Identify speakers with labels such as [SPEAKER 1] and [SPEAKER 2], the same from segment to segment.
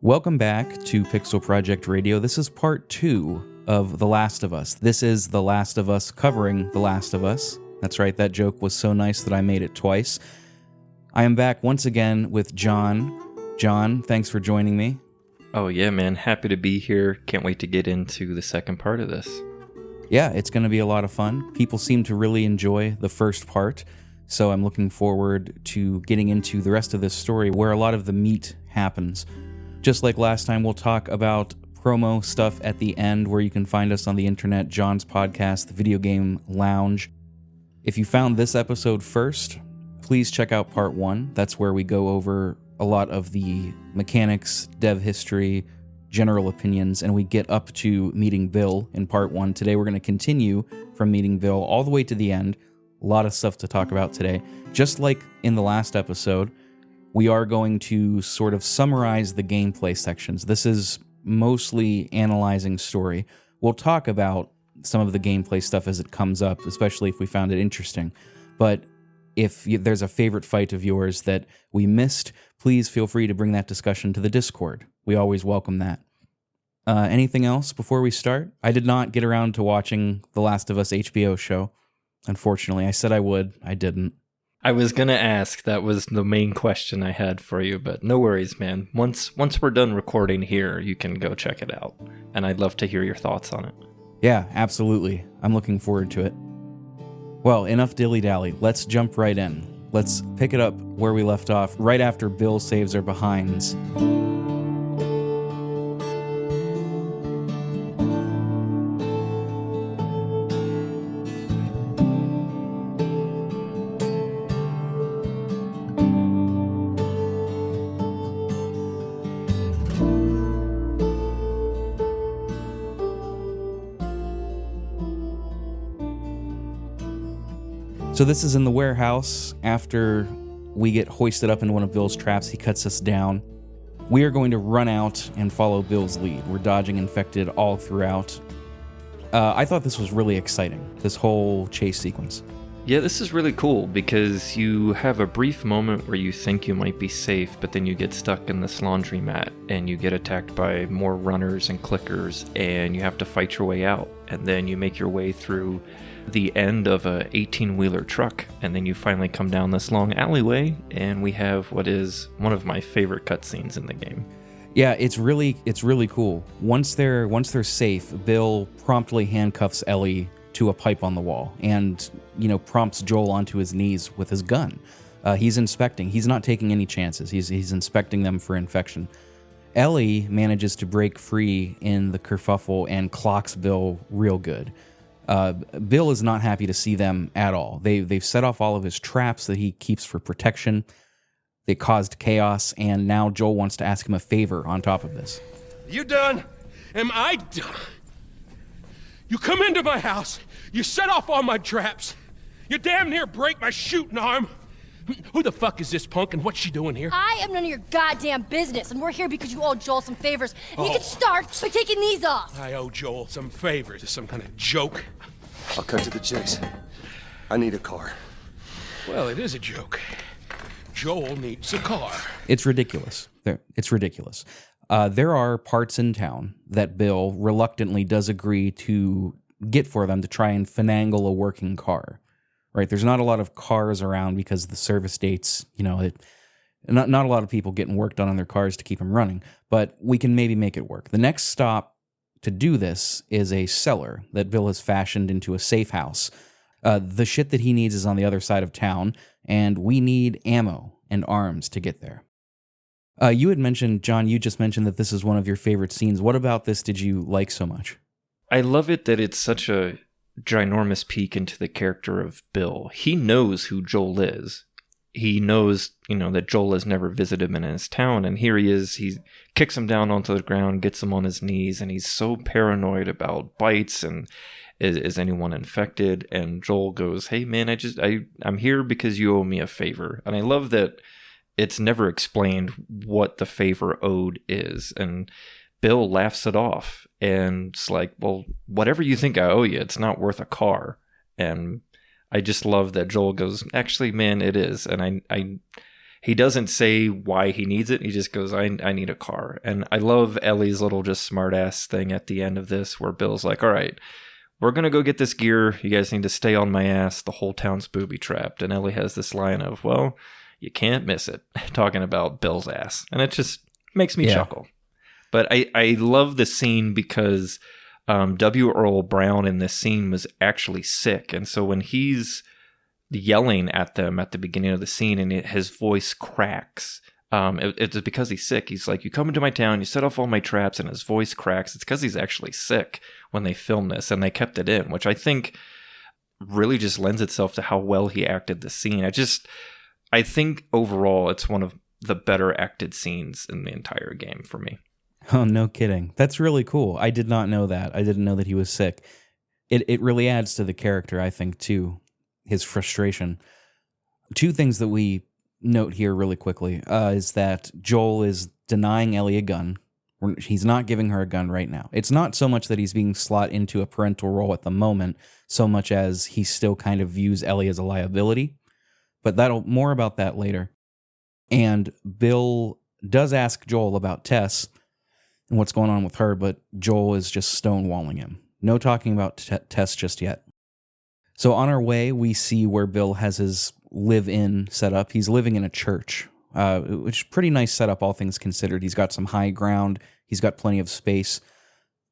[SPEAKER 1] Welcome back to pixelprojectradio. This is part 2 of The Last of Us. This is The Last of Us covering The Last of Us. That's right, that joke was so nice that I made it twice. I am back once again with John. John, thanks for joining me.
[SPEAKER 2] Oh yeah, man. Happy to be here. Can't wait to get into the second part of this.
[SPEAKER 1] Yeah, it's going to be a lot of fun. People seem to really enjoy the first part, so I'm looking forward to getting into the rest of this story where a lot of the meat happens. Just like last time, we'll talk about promo stuff at the end, where you can find us on the internet, John's podcast, The Video Game Lounge. If you found this episode first, please check out part 1. That's where we go over a lot of the mechanics, dev history, general opinions, and we get up to meeting Bill in part 1. Today we're going to continue from meeting Bill all the way to the end. A lot of stuff to talk about today. Just like in the last episode, we are going to sort of summarize the gameplay sections. This is mostly analyzing story. We'll talk about some of the gameplay stuff as it comes up, especially if we found it interesting. But if there's a favorite fight of yours that we missed, please feel free to bring that discussion to the Discord. We always welcome that. Anything else before we start? I did not get around to watching The Last of Us HBO show. Unfortunately, I said I would. I didn't.
[SPEAKER 2] I was going to ask. That was the main question I had for you, but no worries, man. Once we're done recording here, you can go check it out. And I'd love to hear your thoughts on it.
[SPEAKER 1] Yeah, absolutely. I'm looking forward to it. Well, enough dilly-dally. Let's jump right in. Let's pick it up where we left off, right after Bill saves our behinds. So this is in the warehouse. After we get hoisted up into one of Bill's traps, he cuts us down. We are going to run out and follow Bill's lead. We're dodging infected all throughout. I thought this was really exciting, this whole chase sequence.
[SPEAKER 2] Yeah, this is really cool because you have a brief moment where you think you might be safe, but then you get stuck in this laundromat and you get attacked by more runners and clickers and you have to fight your way out. And then you make your way through the end of a 18-wheeler truck, and then you finally come down this long alleyway, and we have what is one of my favorite cutscenes in the game.
[SPEAKER 1] Yeah, it's really cool. Once they're safe, Bill promptly handcuffs Ellie to a pipe on the wall, and prompts Joel onto his knees with his gun. He's inspecting. He's not taking any chances. He's inspecting them for infection. Ellie manages to break free in the kerfuffle and clocks Bill real good. Bill is not happy to see them at all. They've set off all of his traps that he keeps for protection. They caused chaos, and now Joel wants to ask him a favor on top of this.
[SPEAKER 3] You done? Am I done? You come into my house, you set off all my traps, you damn near break my shooting arm. Who the fuck is this punk and what's she doing here?
[SPEAKER 4] I am none of your goddamn business, and we're here because you owe Joel some favors. And you can start by taking these off.
[SPEAKER 3] I owe Joel some favors. Is some kind of joke?
[SPEAKER 5] I'll cut to the chase. I need a car.
[SPEAKER 3] Well, it is a joke. Joel needs a car.
[SPEAKER 1] It's ridiculous. It's ridiculous. There are parts in town that Bill reluctantly does agree to get for them to try and finagle a working car. Right? There's not a lot of cars around because the service dates, not a lot of people getting work done on their cars to keep them running, but we can maybe make it work. The next stop to do this is a cellar that Bill has fashioned into a safe house. The shit that he needs is on the other side of town, and we need ammo and arms to get there. You had mentioned, John, you just mentioned that this is one of your favorite scenes. What about this did you like so much?
[SPEAKER 2] I love it that it's such a ginormous peek into the character of Bill. He knows who Joel is. He knows, that Joel has never visited him in his town, and here he is. He kicks him down onto the ground, gets him on his knees, and he's so paranoid about bites and is anyone infected? And Joel goes, "Hey man, I'm here because you owe me a favor." And I love that it's never explained what the favor owed is, and Bill laughs it off, and it's like, well, whatever you think I owe you, it's not worth a car. And I just love that Joel goes, actually, man, it is. And I he doesn't say why he needs it. He just goes, I need a car. And I love Ellie's little just smart ass thing at the end of this where Bill's like, all right, we're going to go get this gear. You guys need to stay on my ass. The whole town's booby trapped. And Ellie has this line of, well, you can't miss it, talking about Bill's ass. And it just makes me chuckle. But I love the scene because W. Earl Brown in this scene was actually sick. And so when he's yelling at them at the beginning of the scene and his voice cracks, it's because he's sick. He's like, you come into my town, you set off all my traps, and his voice cracks. It's because he's actually sick when they filmed this, and they kept it in, which I think really just lends itself to how well he acted the scene. I think overall it's one of the better acted scenes in the entire game for me.
[SPEAKER 1] Oh, no kidding. That's really cool. I did not know that. I didn't know that he was sick. It really adds to the character, I think, too, his frustration. Two things that we note here really quickly is that Joel is denying Ellie a gun. He's not giving her a gun right now. It's not so much that he's being slot into a parental role at the moment, so much as he still kind of views Ellie as a liability. But more about that later. And Bill does ask Joel about Tess and what's going on with her, but Joel is just stonewalling him. No talking about Tess just yet. So on our way, we see where Bill has his live-in set up. He's living in a church, which is a pretty nice setup, all things considered. He's got some high ground. He's got plenty of space.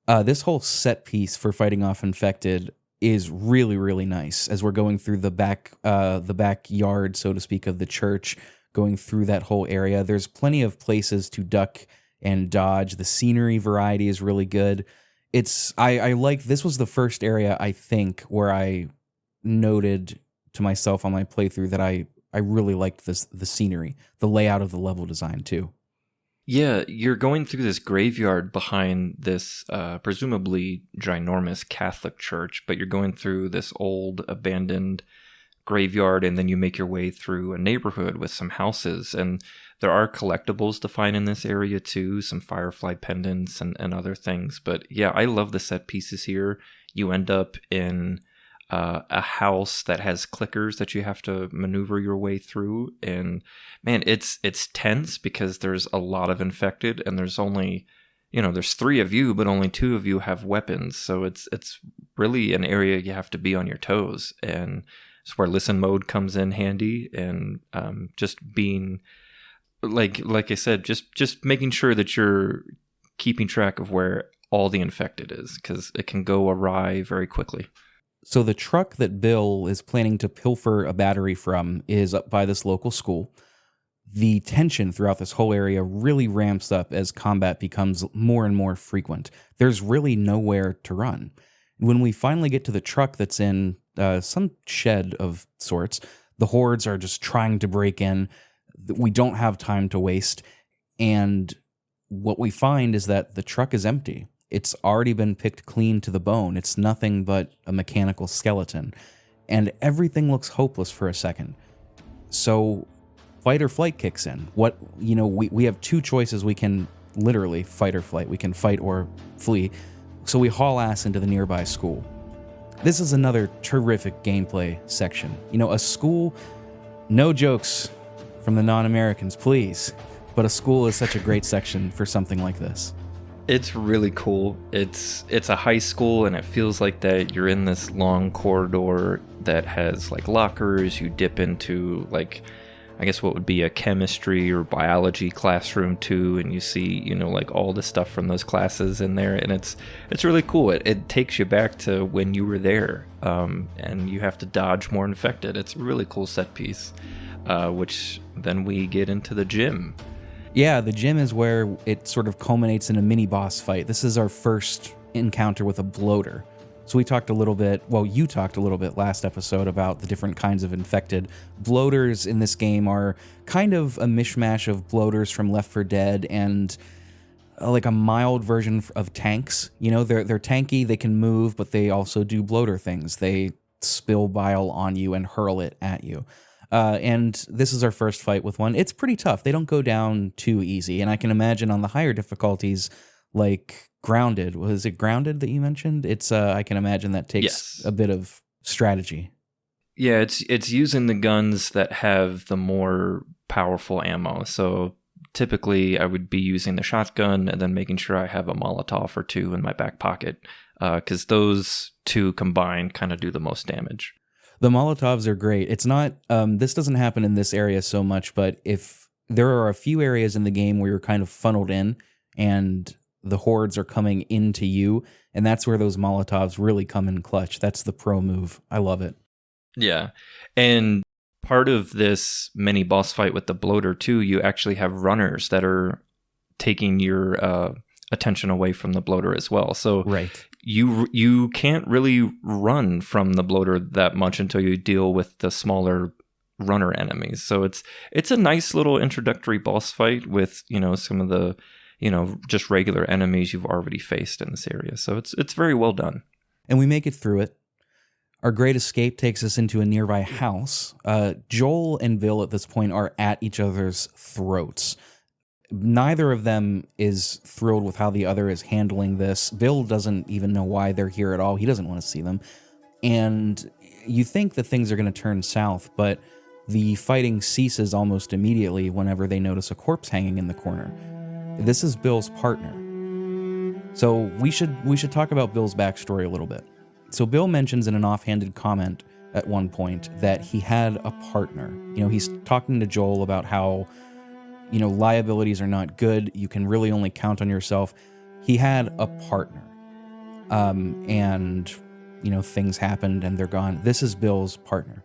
[SPEAKER 1] This whole set piece for fighting off infected is really, really nice. As we're going through the backyard, so to speak, of the church, going through that whole area, there's plenty of places to duck and dodge. The scenery variety is really good. I like, this was the first area, I think, where I noted to myself on my playthrough that I really liked the scenery, the layout of the level design too.
[SPEAKER 2] Yeah, you're going through this graveyard behind this presumably ginormous Catholic church, but you're going through this old abandoned graveyard, and then you make your way through a neighborhood with some houses, and there are collectibles to find in this area too, some firefly pendants and other things. But yeah, I love the set pieces here. You end up in a house that has clickers that you have to maneuver your way through, and man, it's tense because there's a lot of infected, and there's only, there's 3 of you, but only 2 of you have weapons, so it's really an area you have to be on your toes, and it's where listen mode comes in handy, and just being like I said, just making sure that you're keeping track of where all the infected is, because it can go awry very quickly.
[SPEAKER 1] So the truck that Bill is planning to pilfer a battery from is up by this local school. The tension throughout this whole area really ramps up as combat becomes more and more frequent. There's really nowhere to run. When we finally get to the truck that's in some shed of sorts, the hordes are just trying to break in. We don't have time to waste. And what we find is that the truck is empty. It's already been picked clean to the bone. It's nothing but a mechanical skeleton. And everything looks hopeless for a second. So fight or flight kicks in. We have 2 choices. We can literally fight or flight. We can fight or flee. So we haul ass into the nearby school. This is another terrific gameplay section. A school, no jokes from the non-Americans, please. But a school is such a great section for something like this.
[SPEAKER 2] It's really cool. It's a high school, and it feels like that you're in this long corridor that has like lockers. You dip into like, I guess what would be a chemistry or biology classroom too, and you see, like all the stuff from those classes in there, and it's really cool. It takes you back to when you were there, and you have to dodge more infected. It's a really cool set piece, which then we get into the gym.
[SPEAKER 1] Yeah, the gym is where it sort of culminates in a mini boss fight. This is our first encounter with a bloater. So you talked a little bit last episode about the different kinds of infected. Bloaters in this game are kind of a mishmash of bloaters from Left 4 Dead and like a mild version of tanks. They're tanky, they can move, but they also do bloater things. They spill bile on you and hurl it at you. And this is our first fight with one. It's pretty tough. They don't go down too easy. And I can imagine on the higher difficulties, like Grounded. Was it Grounded that you mentioned? It's I can imagine that takes a bit of strategy.
[SPEAKER 2] Yeah, it's using the guns that have the more powerful ammo. So typically I would be using the shotgun and then making sure I have a Molotov or two in my back pocket, because those two combined kind of do the most damage.
[SPEAKER 1] The Molotovs are great. It's not, this doesn't happen in this area so much, but if there are a few areas in the game where you're kind of funneled in and the hordes are coming into you, and that's where those Molotovs really come in clutch. That's the pro move. I love it.
[SPEAKER 2] Yeah. And part of this mini boss fight with the bloater too, you actually have runners that are taking your attention away from the bloater as well. So
[SPEAKER 1] right.
[SPEAKER 2] You can't really run from the bloater that much until you deal with the smaller runner enemies. So it's a nice little introductory boss fight with, some of the, just regular enemies you've already faced in this area. So it's very well done.
[SPEAKER 1] And we make it through it. Our great escape takes us into a nearby house. Joel and Bill at this point are at each other's throats. Neither of them is thrilled with how the other is handling this. Bill doesn't even know why they're here at all. He doesn't want to see them. And you think that things are going to turn south, but the fighting ceases almost immediately whenever they notice a corpse hanging in the corner. This is Bill's partner. So we should talk about Bill's backstory a little bit. So Bill mentions in an offhanded comment at one point that he had a partner. He's talking to Joel about how liabilities are not good. You can really only count on yourself. He had a partner. And things happened and they're gone. This is Bill's partner.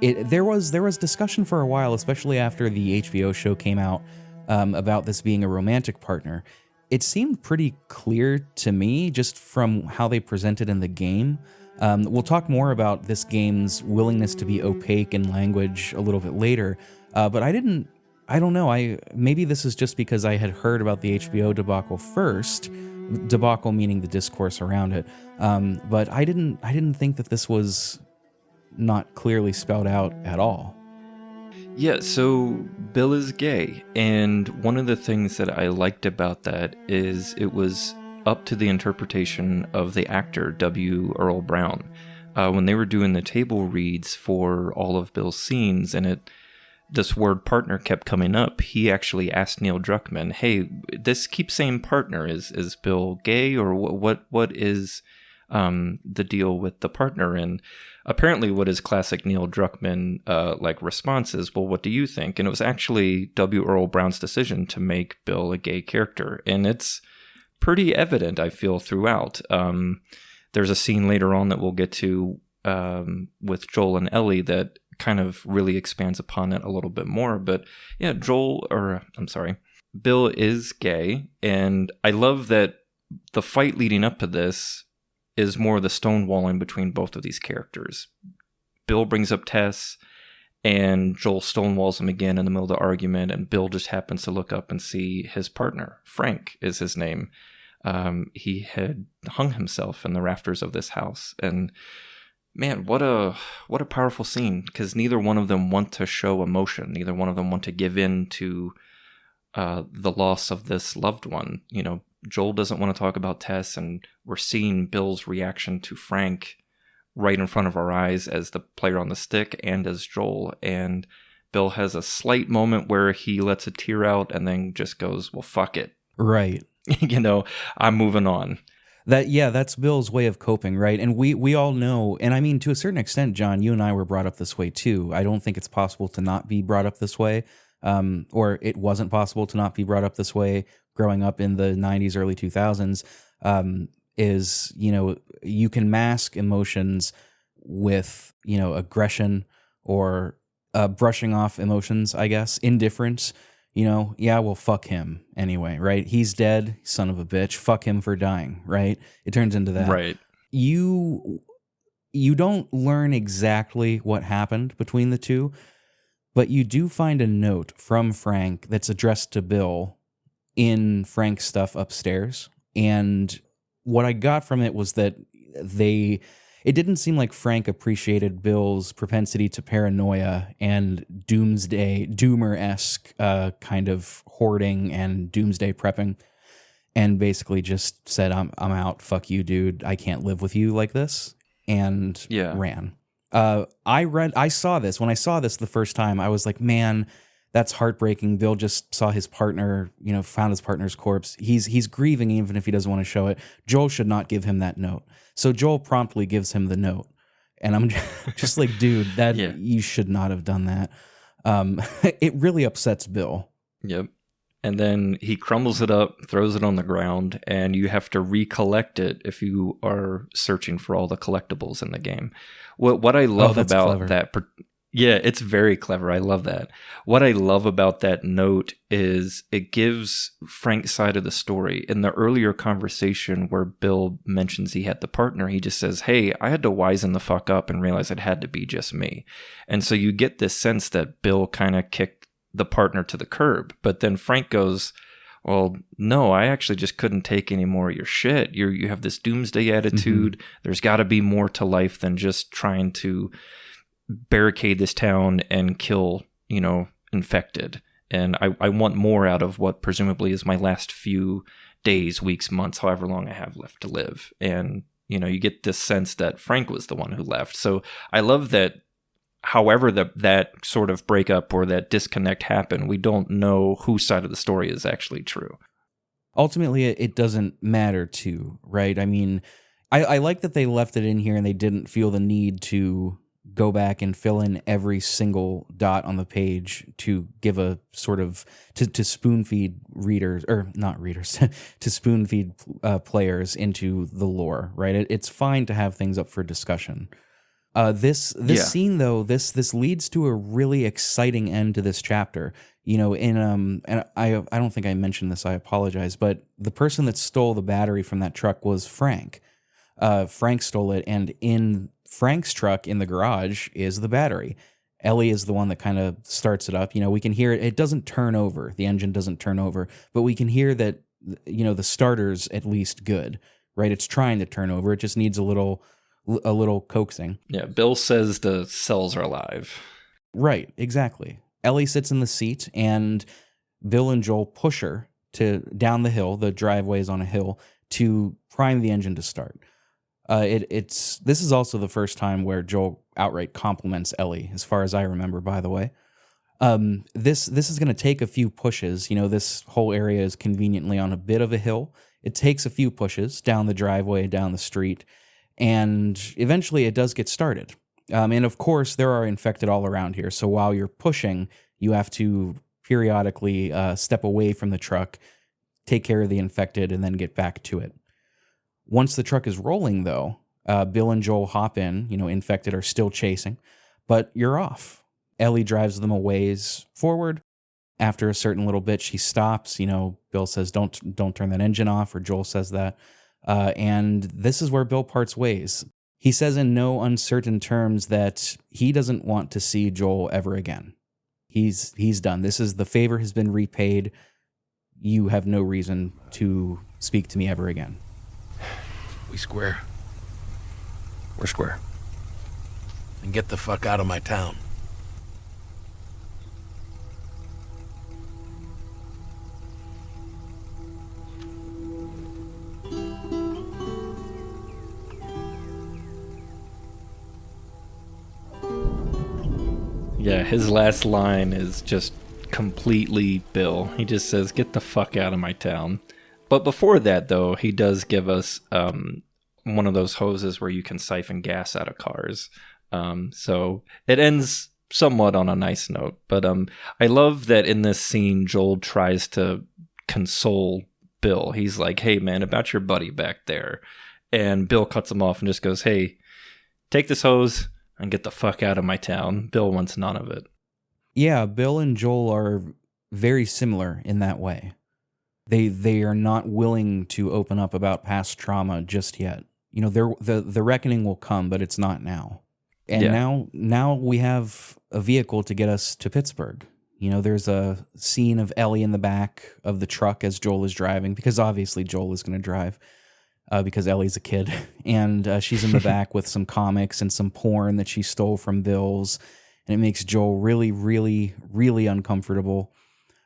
[SPEAKER 1] There was discussion for a while, especially after the HBO show came out, about this being a romantic partner. It seemed pretty clear to me just from how they presented in the game. We'll talk more about this game's willingness to be opaque in language a little bit later. But I don't know. Maybe this is just because I had heard about the HBO debacle first, debacle meaning the discourse around it. But I didn't think that this was not clearly spelled out at all.
[SPEAKER 2] Yeah, so Bill is gay, and one of the things that I liked about that is it was up to the interpretation of the actor W. Earl Brown. When they were doing the table reads for all of Bill's scenes, and this word partner kept coming up, he actually asked Neil Druckmann, hey, this keeps saying partner. Is Bill gay, or what is the deal with the partner? And apparently what his classic Neil Druckmann response is, well, what do you think? And it was actually W. Earl Brown's decision to make Bill a gay character. And it's pretty evident, I feel, throughout. There's a scene later on that we'll get to with Joel and Ellie that kind of really expands upon it a little bit more. But yeah, Bill is gay, and I love that the fight leading up to this is more the stonewalling between both of these characters. Bill brings up Tess, and Joel stonewalls him again in the middle of the argument, and Bill just happens to look up and see his partner. Frank is his name. He had hung himself in the rafters of this house, and man, what a powerful scene, because neither one of them want to show emotion. Neither one of them want to give in to the loss of this loved one. Joel doesn't want to talk about Tess, and we're seeing Bill's reaction to Frank right in front of our eyes as the player on the stick and as Joel. And Bill has a slight moment where he lets a tear out and then just goes, well, fuck it.
[SPEAKER 1] Right.
[SPEAKER 2] I'm moving on.
[SPEAKER 1] That's Bill's way of coping, right? And we all know, and I mean, to a certain extent, John, you and I were brought up this way too. I don't think it's possible to not be brought up this way, or it wasn't possible to not be brought up this way growing up in the 90s, early 2000s, you can mask emotions with, aggression or brushing off emotions, I guess, indifference. Well, fuck him anyway, right? He's dead, son of a bitch. Fuck him for dying, right? It turns into that.
[SPEAKER 2] Right.
[SPEAKER 1] You don't learn exactly what happened between the two, but you do find a note from Frank that's addressed to Bill in Frank's stuff upstairs. And what I got from it was that it didn't seem like Frank appreciated Bill's propensity to paranoia and doomer-esque kind of hoarding and doomsday prepping, and basically just said, I'm out, fuck you, dude, I can't live with you like this, and ran. I saw this. When I saw this the first time, I was like, man, that's heartbreaking. Bill just saw his partner, found his partner's corpse. He's grieving even if he doesn't want to show it. Joel should not give him that note. So Joel promptly gives him the note. And I'm just like, dude, you should not have done that. It really upsets Bill.
[SPEAKER 2] Yep. And then he crumbles it up, throws it on the ground, and you have to recollect it if you are searching for all the collectibles in the game. What I love about
[SPEAKER 1] clever.
[SPEAKER 2] that... Yeah, it's very clever. I love that. What I love about that note is it gives Frank's side of the story. In the earlier conversation where Bill mentions he had the partner, he just says, hey, I had to wisen the fuck up and realize it had to be just me. And so you get this sense that Bill kind of kicked the partner to the curb. But then Frank goes, well, no, I actually just couldn't take any more of your shit. You have this doomsday attitude. Mm-hmm. There's got to be more to life than just trying to barricade this town and kill, infected. And I want more out of what presumably is my last few days, weeks, months, however long I have left to live. And, you get this sense that Frank was the one who left. So I love that however that sort of breakup or that disconnect happened, we don't know whose side of the story is actually true.
[SPEAKER 1] Ultimately, it doesn't matter too, right? I mean, I like that they left it in here and they didn't feel the need to go back and fill in every single dot on the page to give a sort of to spoon feed readers, or not readers, to spoon feed players into the lore, right? It's fine to have things up for discussion. This scene though, this leads to a really exciting end to this chapter. And I don't think I mentioned this, I apologize, but the person that stole the battery from that truck was Frank. Frank stole it, and in Frank's truck in the garage is the battery. Ellie is the one that kind of starts it up. We can hear it. It doesn't turn over. The engine doesn't turn over, but we can hear that, the starter's at least good, right? It's trying to turn over. It just needs a little coaxing.
[SPEAKER 2] Yeah, Bill says the cells are alive.
[SPEAKER 1] Right, exactly. Ellie sits in the seat, and Bill and Joel push her down the hill. The driveway is on a hill to prime the engine to start. This is also the first time where Joel outright compliments Ellie, as far as I remember, by the way. This is going to take a few pushes. This whole area is conveniently on a bit of a hill. It takes a few pushes down the driveway, down the street, and eventually it does get started. And of course, there are infected all around here. So while you're pushing, you have to periodically step away from the truck, take care of the infected, and then get back to it. Once the truck is rolling, though, Bill and Joel hop in. Infected are still chasing, but you're off. Ellie drives them a ways forward. After a certain little bit, she stops. Bill says, "Don't turn that engine off," or Joel says that. And this is where Bill parts ways. He says in no uncertain terms that he doesn't want to see Joel ever again. He's done. The favor has been repaid. You have no reason to speak to me ever again.
[SPEAKER 6] We square?
[SPEAKER 5] We're square.
[SPEAKER 6] Then get the fuck out of my town.
[SPEAKER 2] Yeah, his last line is just completely Bill. He just says, get the fuck out of my town. But before that, though, he does give us one of those hoses where you can siphon gas out of cars. So it ends somewhat on a nice note. But I love that in this scene, Joel tries to console Bill. He's like, hey, man, about your buddy back there. And Bill cuts him off and just goes, hey, take this hose and get the fuck out of my town. Bill wants none of it.
[SPEAKER 1] Yeah, Bill and Joel are very similar in that way. They are not willing to open up about past trauma just yet. The reckoning will come, but it's not now. And now we have a vehicle to get us to Pittsburgh. There's a scene of Ellie in the back of the truck as Joel is driving, because obviously Joel is going to drive because Ellie's a kid. And she's in the back with some comics and some porn that she stole from Bill's. And it makes Joel really, really, really uncomfortable.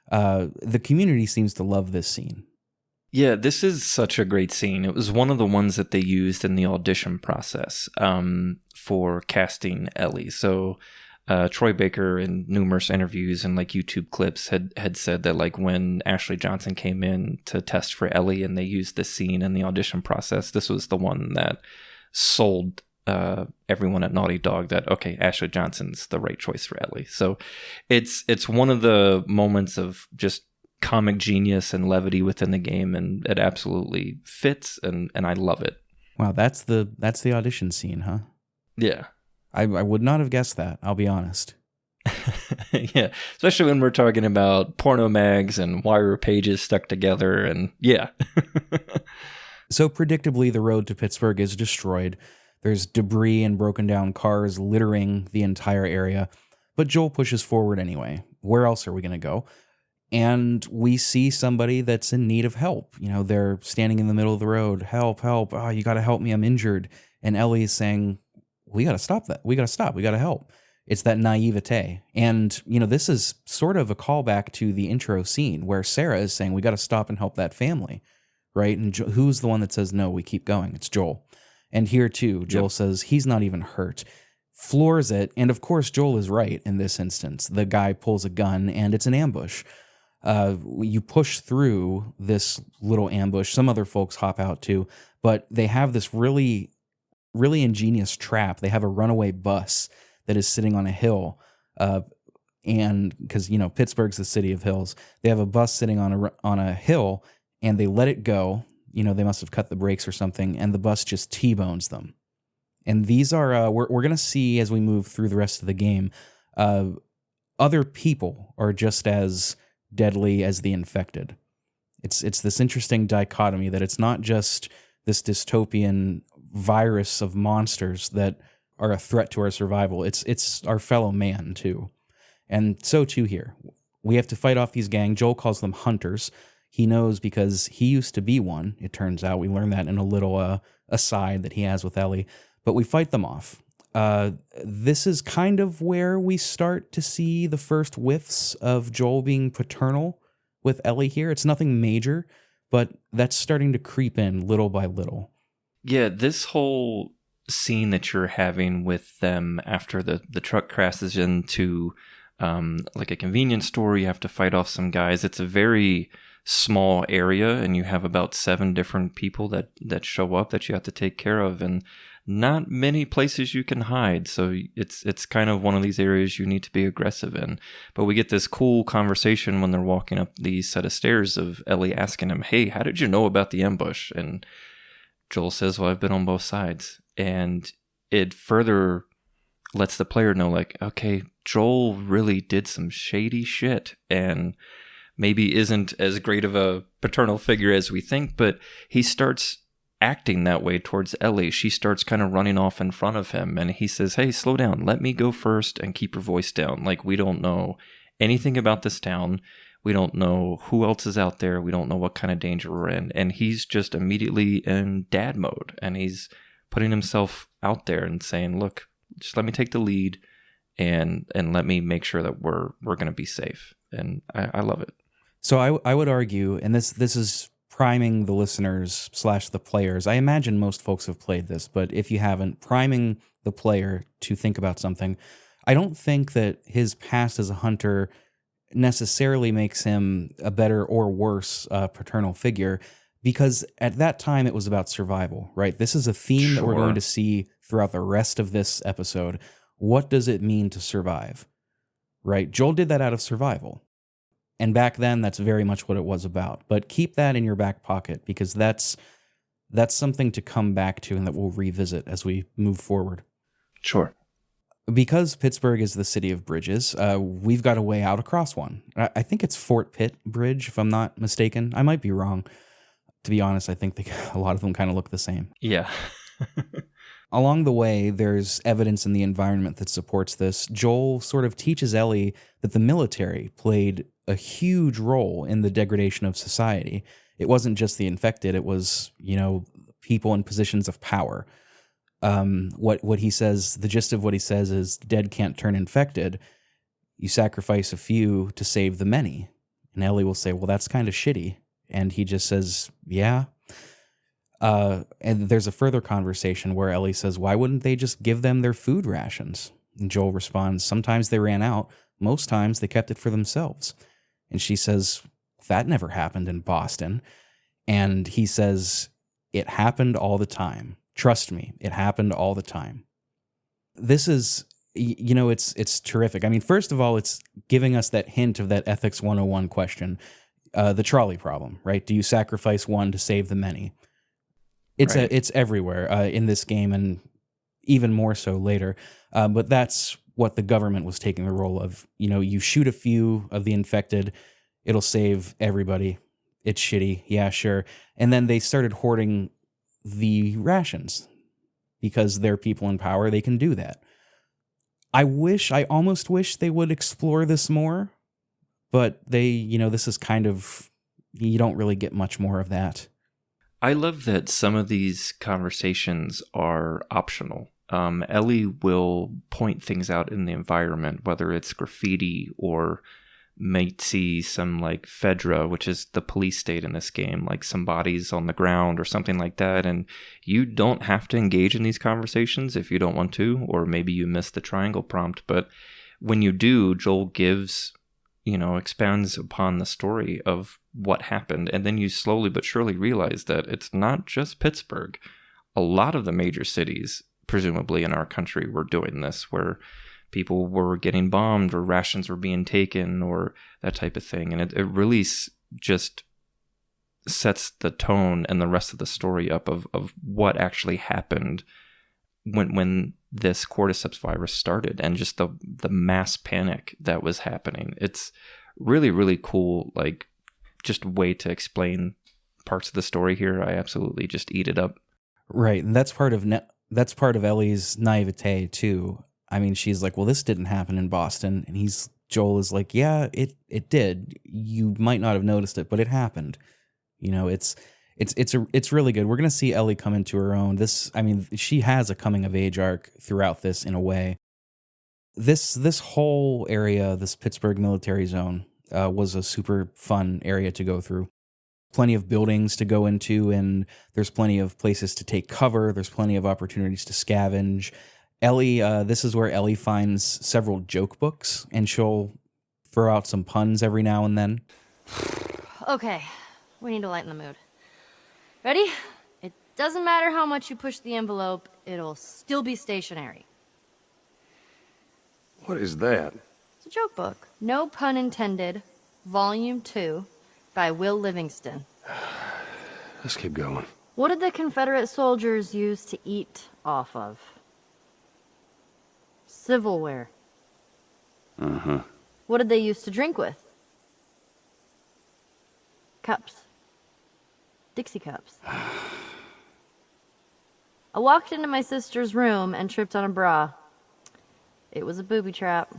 [SPEAKER 1] The community seems to love this scene.
[SPEAKER 2] Yeah, this is such a great scene. It was one of the ones that they used in the audition process for casting Ellie. So Troy Baker in numerous interviews and like YouTube clips had said that like when Ashley Johnson came in to test for Ellie and they used this scene in the audition process, this was the one that sold everyone at Naughty Dog that, okay, Ashley Johnson's the right choice for Ellie. So it's one of the moments of just comic genius and levity within the game, and it absolutely fits, and I love it.
[SPEAKER 1] Wow, that's the audition scene, huh?
[SPEAKER 2] Yeah.
[SPEAKER 1] I would not have guessed that, I'll be honest.
[SPEAKER 2] Yeah, especially when we're talking about porno mags and wire pages stuck together, and yeah.
[SPEAKER 1] So predictably, the road to Pittsburgh is destroyed. There's debris and broken down cars littering the entire area, but Joel pushes forward anyway. Where else are we going to go? And we see somebody that's in need of help. You know, they're standing in the middle of the road. Help, help. Oh, you got to help me. I'm injured. And Ellie is saying, we got to stop that. We got to stop. We got to help. It's that naivete. And, you know, this is sort of a callback to the intro scene where Sarah is saying, we got to stop and help that family, right? And who's the one that says, no, we keep going? It's Joel. And here, too, Joel says he's not even hurt. Floors it. And, of course, Joel is right in this instance. The guy pulls a gun, and it's an ambush. You push through this little ambush. Some other folks hop out too, but they have this really, really ingenious trap. They have a runaway bus that is sitting on a hill. And because, you know, Pittsburgh's the city of hills, they have a bus sitting on a hill, and they let it go. You know, they must have cut the brakes or something, and the bus just T-bones them. And these are, we're going to see as we move through the rest of the game, other people are just as deadly as the infected. It's this interesting dichotomy that it's not just this dystopian virus of monsters that are a threat to our survival. It's our fellow man too. And so too here. We have to fight off these gangs. Joel calls them hunters. He knows because he used to be one, it turns out. We learn that in a little aside that he has with Ellie. But we fight them off. This is kind of where we start to see the first whiffs of Joel being paternal with Ellie here. It's nothing major, but that's starting to creep in little by little.
[SPEAKER 2] Yeah, this whole scene that you're having with them after the truck crashes into like a convenience store, you have to fight off some guys. It's a very small area, and you have about 7 different people that show up that you have to take care of, and not many places you can hide. So it's kind of one of these areas you need to be aggressive in. But we get this cool conversation when they're walking up these set of stairs of Ellie asking him, hey, how did you know about the ambush? And Joel says, well, I've been on both sides. And it further lets the player know, like, okay, Joel really did some shady shit and maybe isn't as great of a paternal figure as we think, but he starts acting that way towards Ellie. She starts kind of running off in front of him, and he says, hey, slow down, let me go first and keep your voice down. Like, we don't know anything about this town. We don't know who else is out there. We don't know what kind of danger we're in. And he's just immediately in dad mode, and he's putting himself out there and saying, look, just let me take the lead and let me make sure that we're going to be safe. And I love it.
[SPEAKER 1] So I would argue, and this is priming the listeners / the players. I imagine most folks have played this, but if you haven't, priming the player to think about something. I don't think that his past as a hunter necessarily makes him a better or worse paternal figure, because at that time it was about survival, right? This is a theme that we're going to see throughout the rest of this episode. What does it mean to survive, right? Joel did that out of survival. And back then, that's very much what it was about. But keep that in your back pocket, because that's something to come back to and that we'll revisit as we move forward.
[SPEAKER 2] Sure.
[SPEAKER 1] Because Pittsburgh is the city of bridges, we've got a way out across one. I think it's Fort Pitt Bridge, if I'm not mistaken. I might be wrong. To be honest, I think a lot of them kind of look the same.
[SPEAKER 2] Yeah.
[SPEAKER 1] Along the way, there's evidence in the environment that supports this. Joel sort of teaches Ellie that the military played a huge role in the degradation of society. It wasn't just the infected, it was, people in positions of power. What he says, the gist of what he says is, dead can't turn infected. You sacrifice a few to save the many. And Ellie will say, well, that's kind of shitty. And he just says, yeah. And there's a further conversation where Ellie says, why wouldn't they just give them their food rations? And Joel responds, sometimes they ran out. Most times they kept it for themselves. And she says, that never happened in Boston. And he says, it happened all the time. Trust me, it happened all the time. This is, it's terrific. I mean, first of all, it's giving us that hint of that Ethics 101 question, the trolley problem, right? Do you sacrifice one to save the many? It's everywhere in this game, and even more so later. But that's what the government was taking the role of. You shoot a few of the infected, it'll save everybody. It's shitty. Yeah, sure. And then they started hoarding the rations because they're people in power. They can do that. I almost wish they would explore this more, but this is kind of, you don't really get much more of that.
[SPEAKER 2] I love that some of these conversations are optional. Ellie will point things out in the environment, whether it's graffiti or might see some like Fedra, which is the police state in this game, like some bodies on the ground or something like that. And you don't have to engage in these conversations if you don't want to, or maybe you missed the triangle prompt. But when you do, Joel gives, expounds upon the story of what happened. And then you slowly but surely realize that it's not just Pittsburgh. A lot of the major cities, presumably in our country, were doing this, where people were getting bombed or rations were being taken or that type of thing. And it really just sets the tone and the rest of the story up of what actually happened when this cordyceps virus started, and just the mass panic that was happening. It's really, really cool, like, just way to explain parts of the story here. I absolutely just eat it up.
[SPEAKER 1] Right, and that's part of Ellie's naivete too. I mean, she's like, well, this didn't happen in Boston. And Joel is like, yeah, it did. You might not have noticed it, but it happened. It's really good. We're going to see Ellie come into her own. She has a coming of age arc throughout this in a way. This whole area, this Pittsburgh military zone, was a super fun area to go through. Plenty of buildings to go into, and there's plenty of places to take cover. There's plenty of opportunities to scavenge. Ellie, this is where Ellie finds several joke books, and she'll throw out some puns every now and then.
[SPEAKER 4] Okay, we need to lighten the mood. Ready? It doesn't matter how much you push the envelope, it'll still be stationary.
[SPEAKER 5] What is that?
[SPEAKER 4] It's a joke book. No pun intended. Volume 2 by Will Livingston.
[SPEAKER 5] Let's keep going.
[SPEAKER 4] What did the Confederate soldiers use to eat off of? Silverware.
[SPEAKER 5] Uh-huh.
[SPEAKER 4] What did they use to drink with? Cups. Dixie cups. I walked into my sister's room and tripped on a bra. It was a booby trap.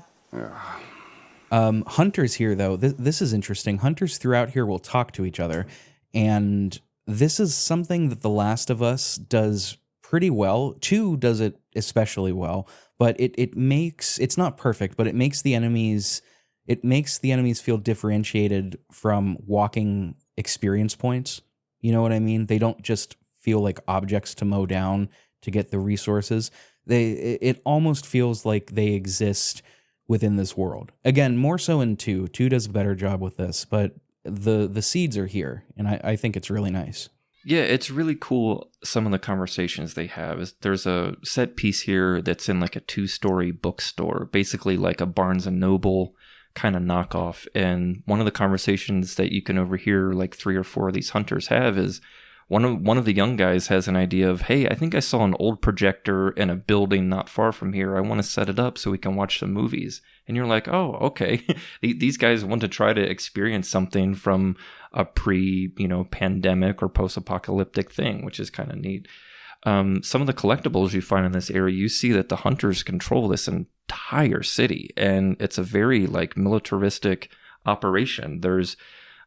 [SPEAKER 1] Hunters here, though, this is interesting. Hunters throughout here will talk to each other, and this is something that The Last of Us does pretty well. 2 does it especially well, but it's not perfect, but it makes the enemies feel differentiated from walking experience points. You know what I mean? They don't just feel like objects to mow down to get the resources. It almost feels like they exist within this world. Again, more so in 2. 2 does a better job with this, but the seeds are here, and I think it's really nice.
[SPEAKER 2] Yeah, it's really cool. Some of the conversations they have there's a set piece here that's in like a 2-story bookstore, basically like a Barnes and Noble kind of knockoff. And one of the conversations that you can overhear like 3 or 4 of these hunters have is one of the young guys has an idea of, hey, I think I saw an old projector in a building not far from here. I want to set it up so we can watch some movies. And you're like, oh, okay. These guys want to try to experience something from a pandemic or post-apocalyptic thing, which is kind of neat. Some of the collectibles you find in this area, you see that the hunters control this entire city, and it's a very like militaristic operation. There's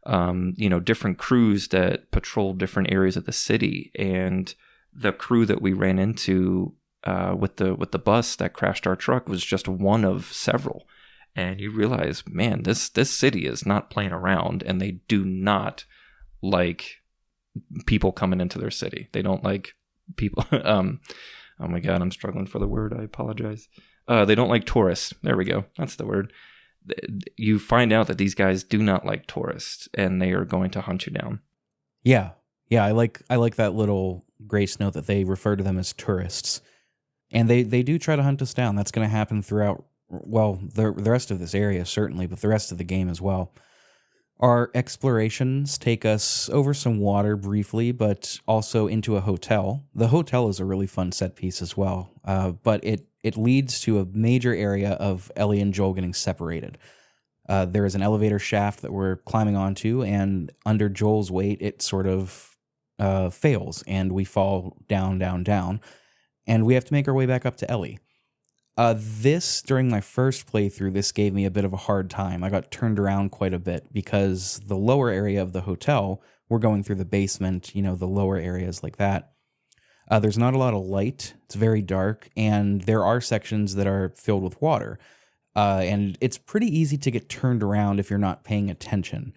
[SPEAKER 2] different crews that patrol different areas of the city, and the crew that we ran into with the bus that crashed our truck was just one of several. And you realize, man, this city is not playing around, and they do not like people coming into their city. They don't like people. Oh my God, I'm struggling for the word. I apologize. They don't like tourists. There we go. That's the word. You find out that these guys do not like tourists, and they are going to hunt you down.
[SPEAKER 1] Yeah. Yeah, I like that little grace note that they refer to them as tourists. And they do try to hunt us down. That's going to happen throughout, well, the rest of this area, certainly, but the rest of the game as well. Our explorations take us over some water briefly, but also into a hotel. The hotel is a really fun set piece as well, but it leads to a major area of Ellie and Joel getting separated. There is an elevator shaft that we're climbing onto, and under Joel's weight, it sort of fails, and we fall down, down, down. And we have to make our way back up to Ellie. During my first playthrough, this gave me a bit of a hard time. I got turned around quite a bit because the lower area of the hotel, we're going through the basement, the lower areas like that. There's not a lot of light. It's very dark, and there are sections that are filled with water. And it's pretty easy to get turned around if you're not paying attention.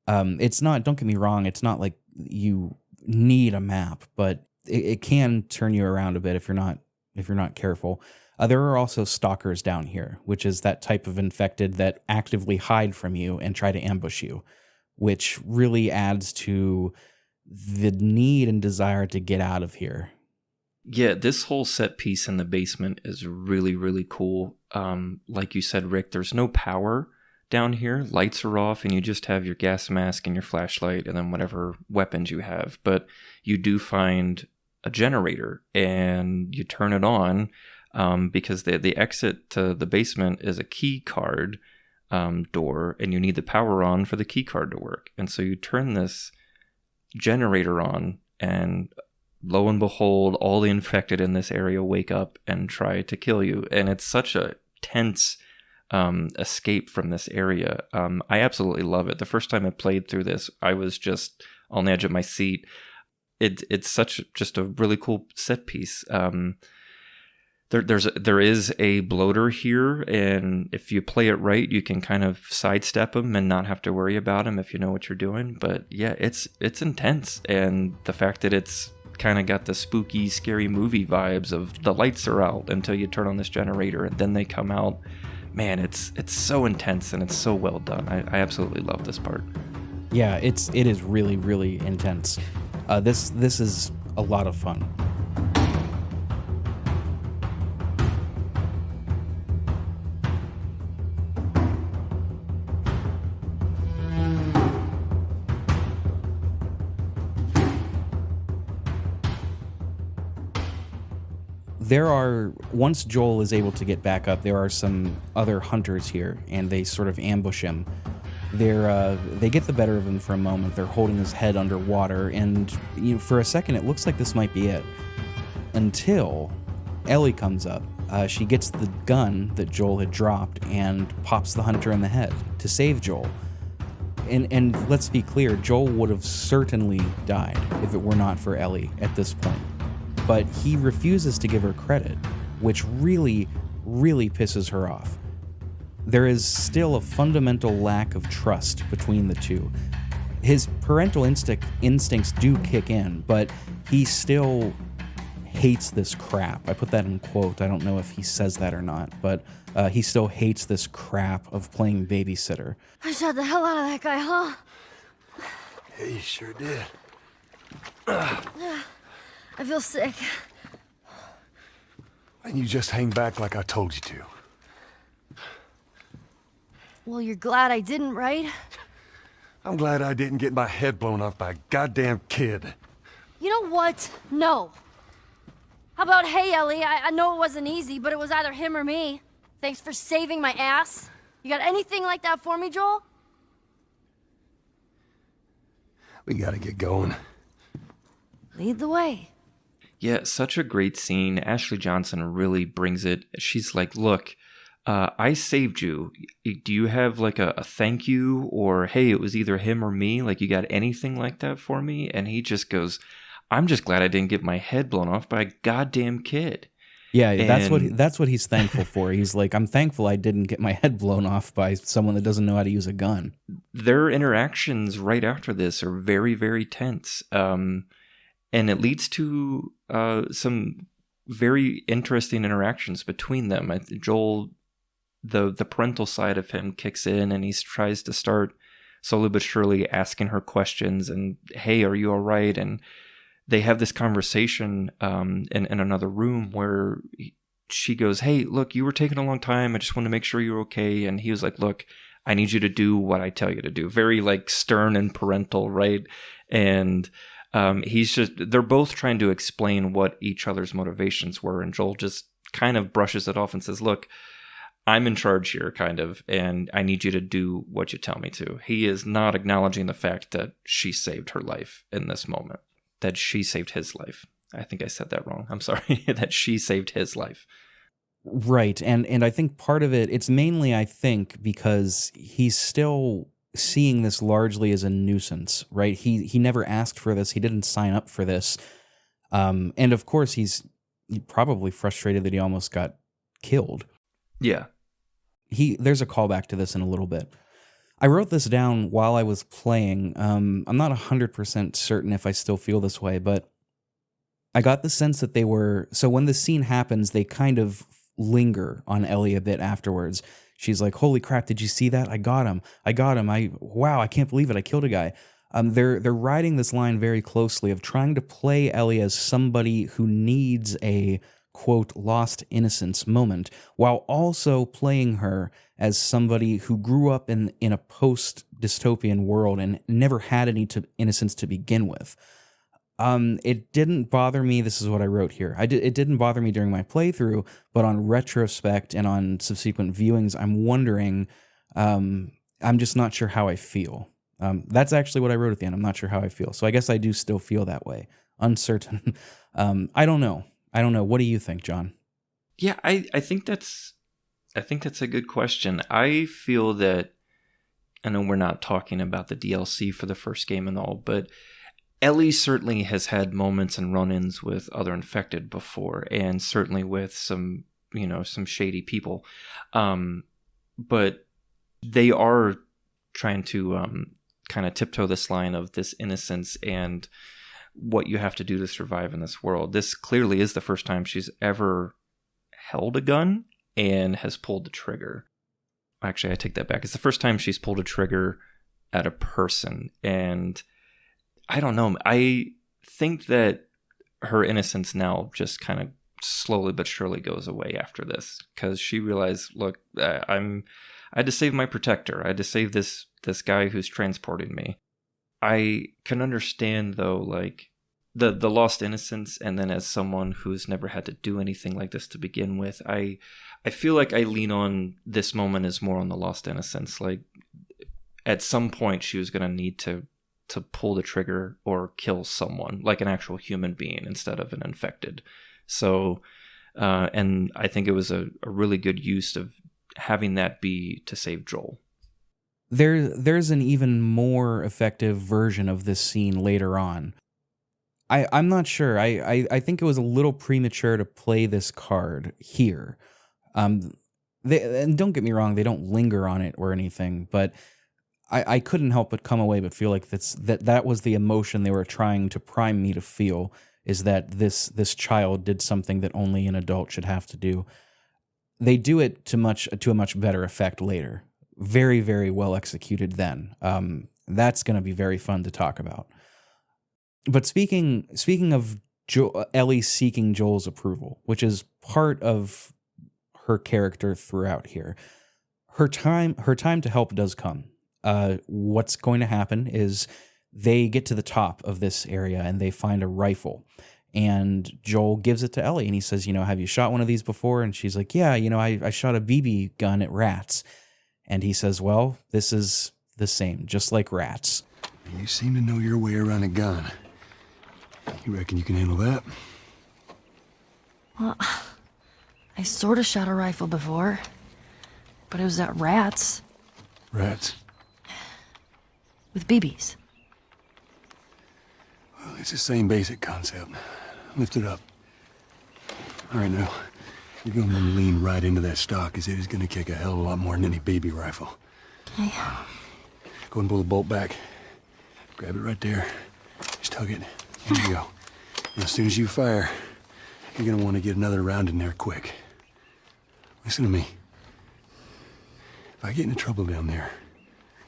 [SPEAKER 1] It's not, don't get me wrong, it's not like you need a map, but it can turn you around a bit if you're not careful. There are also stalkers down here, which is that type of infected that actively hide from you and try to ambush you, which really adds to the need and desire to get out of here.
[SPEAKER 2] Yeah, this whole set piece in the basement is really, really cool. Like you said, Rick, there's no power down here. Lights are off, and you just have your gas mask and your flashlight and then whatever weapons you have. But you do find a generator, and you turn it on because the exit to the basement is a key card door, and you need the power on for the key card to work. And so you turn this generator on, and lo and behold, all the infected in this area wake up and try to kill you. And it's such a tense escape from this area. I absolutely love it. The first time I played through this, I was just on the edge of my seat. It's just a really cool set piece. There is a bloater here, and if you play it right, you can kind of sidestep him and not have to worry about him if you know what you're doing. But yeah, it's intense, and the fact that it's kind of got the spooky, scary movie vibes of the lights are out until you turn on this generator and then they come out. Man, it's so intense, and it's so well done. I absolutely love this part.
[SPEAKER 1] Yeah, it is really, really intense. This is a lot of fun. Once Joel is able to get back up, there are some other hunters here, and they sort of ambush him. They get the better of him for a moment. They're holding his head underwater, and for a second, it looks like this might be it. Until Ellie comes up. She gets the gun that Joel had dropped and pops the hunter in the head to save Joel. And let's be clear, Joel would have certainly died if it were not for Ellie at this point. But he refuses to give her credit, which really, really pisses her off. There is still a fundamental lack of trust between the two. His parental instincts do kick in, but he still hates this crap. I put that in quote. I don't know if he says that or not, but he still hates this crap of playing babysitter.
[SPEAKER 4] I shot the hell out of that guy, huh?
[SPEAKER 5] Yeah, you sure did.
[SPEAKER 4] I feel sick.
[SPEAKER 5] Why didn't you just hang back like I told you to?
[SPEAKER 4] Well, you're glad I didn't, right?
[SPEAKER 5] I'm glad I didn't get my head blown off by a goddamn kid.
[SPEAKER 4] You know what? No. How about, hey, Ellie, I know it wasn't easy, but it was either him or me. Thanks for saving my ass. You got anything like that for me, Joel?
[SPEAKER 5] We gotta get going.
[SPEAKER 4] Lead the way.
[SPEAKER 2] Yeah, such a great scene. Ashley Johnson really brings it. She's like, look, I saved you. Do you have like a thank you, or hey, it was either him or me? Like, you got anything like that for me? And he just goes, I'm just glad I didn't get my head blown off by a goddamn kid.
[SPEAKER 1] Yeah, that's what he's thankful for. He's like, I'm thankful I didn't get my head blown off by someone that doesn't know how to use a gun.
[SPEAKER 2] Their interactions right after this are very, very tense. And it leads to some very interesting interactions between them. Joel, the parental side of him kicks in, and he tries to start slowly but surely asking her questions and, hey, are you all right? And they have this conversation in another room where she goes, hey, look, you were taking a long time. I just want to make sure you're okay. And he was like, look, I need you to do what I tell you to do. Very like stern and parental, right? And they're both trying to explain what each other's motivations were. And Joel just kind of brushes it off and says, look, I'm in charge here, kind of, and I need you to do what you tell me to. He is not acknowledging the fact that she saved her life in this moment, that she saved his life. I think I said that wrong. I'm sorry. That she saved his life.
[SPEAKER 1] Right. And I think part of it's mainly, I think, because he's still seeing this largely as a nuisance, right? He never asked for this. He didn't sign up for this. And of course, he's probably frustrated that he almost got killed.
[SPEAKER 2] Yeah.
[SPEAKER 1] There's a callback to this in a little bit. I wrote this down while I was playing. I'm not 100% certain if I still feel this way, but I got the sense that so when the scene happens, they kind of linger on Ellie a bit afterwards. She's like, holy crap, did you see that? I got him. Wow, I can't believe it. I killed a guy. They're riding this line very closely of trying to play Ellie as somebody who needs a quote, lost innocence moment, while also playing her as somebody who grew up in a post-dystopian world and never had any innocence to begin with. It didn't bother me, this is what I wrote here, it didn't bother me during my playthrough, but on retrospect and on subsequent viewings, I'm wondering, I'm just not sure how I feel. That's actually what I wrote at the end, I'm not sure how I feel, so I guess I do still feel that way. Uncertain. I don't know. What do you think, John?
[SPEAKER 2] Yeah, I think that's a good question. I feel that, I know we're not talking about the DLC for the first game and all, but Ellie certainly has had moments and run-ins with other infected before, and certainly with some shady people. But they are trying to kind of tiptoe this line of this innocence and what you have to do to survive in this world. This clearly is the first time she's ever held a gun and has pulled the trigger. Actually, I take that back. It's the first time she's pulled a trigger at a person. And I don't know. I think that her innocence now just kind of slowly but surely goes away after this, because she realized, look, I had to save my protector. I had to save this guy who's transporting me. I can understand, though, like the lost innocence, and then as someone who's never had to do anything like this to begin with, I feel like I lean on this moment as more on the lost innocence. Like at some point she was going to need to pull the trigger or kill someone, like an actual human being instead of an infected. So, and I think it was a really good use of having that be to save Joel.
[SPEAKER 1] There's an even more effective version of this scene later on. I'm not sure. I think it was a little premature to play this card here. And don't get me wrong, they don't linger on it or anything, but I couldn't help but come away but feel like that was the emotion they were trying to prime me to feel, is that this child did something that only an adult should have to do. They do it to a much better effect later. Very, very well executed then. That's going to be very fun to talk about. But speaking of Ellie seeking Joel's approval, which is part of her character throughout here, her time to help does come. What's going to happen is they get to the top of this area and they find a rifle. And Joel gives it to Ellie and he says, have you shot one of these before? And she's like, yeah, I shot a BB gun at rats. And he says, well, this is the same, just like rats.
[SPEAKER 5] You seem to know your way around a gun. You reckon you can handle that?
[SPEAKER 4] Well, I sort of shot a rifle before, but it was at rats.
[SPEAKER 5] Rats?
[SPEAKER 4] With BBs.
[SPEAKER 5] Well, it's the same basic concept. Lift it up. All right, now, You're gonna want to lean right into that stock, because it is gonna kick a hell of a lot more than any baby rifle.
[SPEAKER 4] Okay.
[SPEAKER 5] Go and pull the bolt back. Grab it right there. Just tug it. There you go. And as soon as you fire, you're gonna want to get another round in there quick. Listen to me. If I get into trouble down there,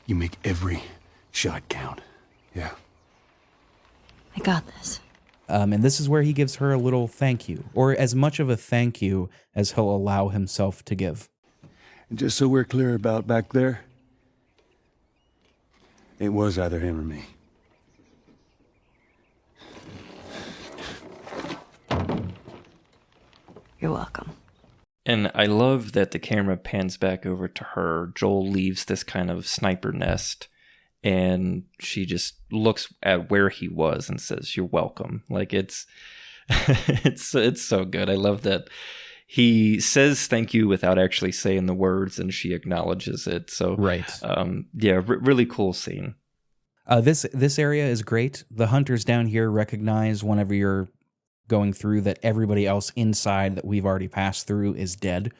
[SPEAKER 5] you make every shot count. Yeah.
[SPEAKER 4] I got this.
[SPEAKER 1] And this is where he gives her a little thank you, or as much of a thank you as he'll allow himself to give.
[SPEAKER 5] And just so we're clear about back there, it was either him or me.
[SPEAKER 4] You're welcome.
[SPEAKER 2] And I love that the camera pans back over to her. Joel leaves this kind of sniper nest, and she just looks at where he was and says, "You're welcome." Like it's it's so good. I love that he says thank you without actually saying the words, and she acknowledges it. So
[SPEAKER 1] Right.
[SPEAKER 2] Really cool scene.
[SPEAKER 1] This area is great. The hunters down here recognize whenever you're going through that everybody else inside that we've already passed through is dead.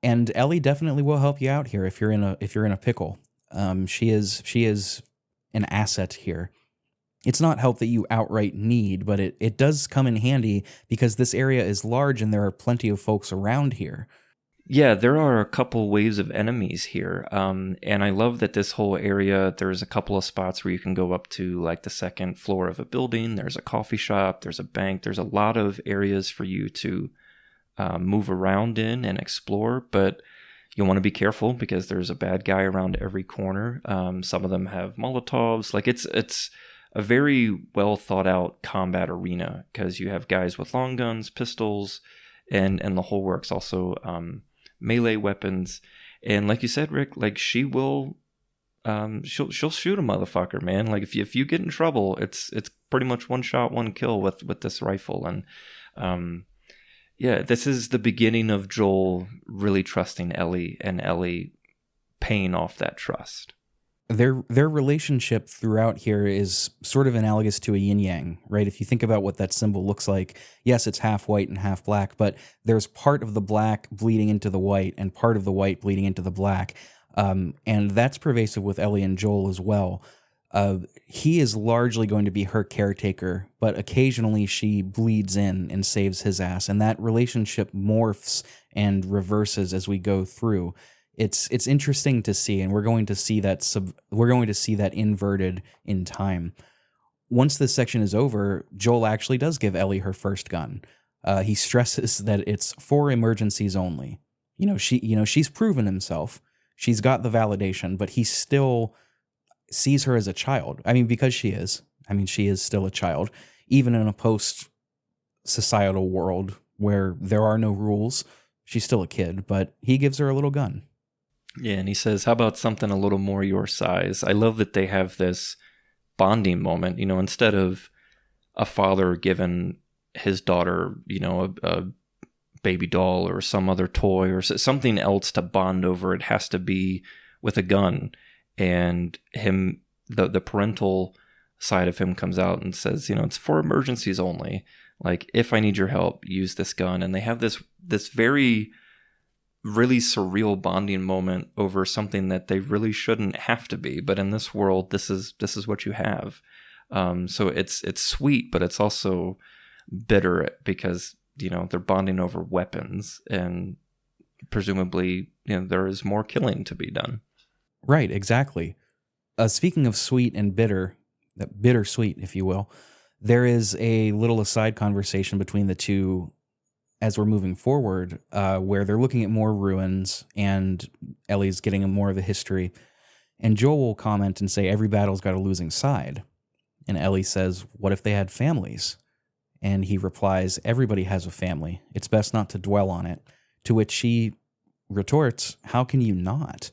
[SPEAKER 1] And Ellie definitely will help you out here if you're in a pickle. She is an asset here. It's not help that you outright need, but it does come in handy because this area is large and there are plenty of folks around here.
[SPEAKER 2] Yeah, there are a couple waves of enemies here. And I love that this whole area, there's a couple of spots where you can go up to like the second floor of a building. There's a coffee shop, there's a bank. There's a lot of areas for you to move around in and explore, but you'll want to be careful because there's a bad guy around every corner. Some of them have Molotovs. Like it's a very well thought out combat arena because you have guys with long guns, pistols, and the whole works. Also, melee weapons, and like you said, Rick, like she will, she'll shoot a motherfucker, man. Like if you get in trouble, it's pretty much one shot, one kill with this rifle, and this is the beginning of Joel really trusting Ellie and Ellie paying off that trust.
[SPEAKER 1] Their relationship throughout here is sort of analogous to a yin-yang, right? If you think about what that symbol looks like, yes, it's half white and half black, but there's part of the black bleeding into the white and part of the white bleeding into the black. And that's pervasive with Ellie and Joel as well. He is largely going to be her caretaker, but occasionally she bleeds in and saves his ass, and that relationship morphs and reverses as we go through. It's interesting to see, and we're going to see that inverted in time. Once this section is over, Joel actually does give Ellie her first gun. He stresses that it's for emergencies only. She's proven himself. She's got the validation, but he still sees her as a child. I mean, because she is. I mean, she is still a child, even in a post-societal world where there are no rules. She's still a kid, but he gives her a little gun.
[SPEAKER 2] Yeah, and he says, how about something a little more your size? I love that they have this bonding moment, instead of a father giving his daughter, a baby doll or some other toy or something else to bond over. It has to be with a gun. And the parental side of him comes out and says, it's for emergencies only. Like, if I need your help, use this gun. And they have this very really surreal bonding moment over something that they really shouldn't have to be, but in this world, this is what you have. So it's sweet, but it's also bitter because they're bonding over weapons, and presumably there is more killing to be done.
[SPEAKER 1] Right, exactly. Speaking of sweet and bitter, bittersweet, if you will, there is a little aside conversation between the two as we're moving forward, where they're looking at more ruins and Ellie's getting more of a history. And Joel will comment and say, every battle's got a losing side. And Ellie says, what if they had families? And he replies, everybody has a family. It's best not to dwell on it. To which she retorts, how can you not?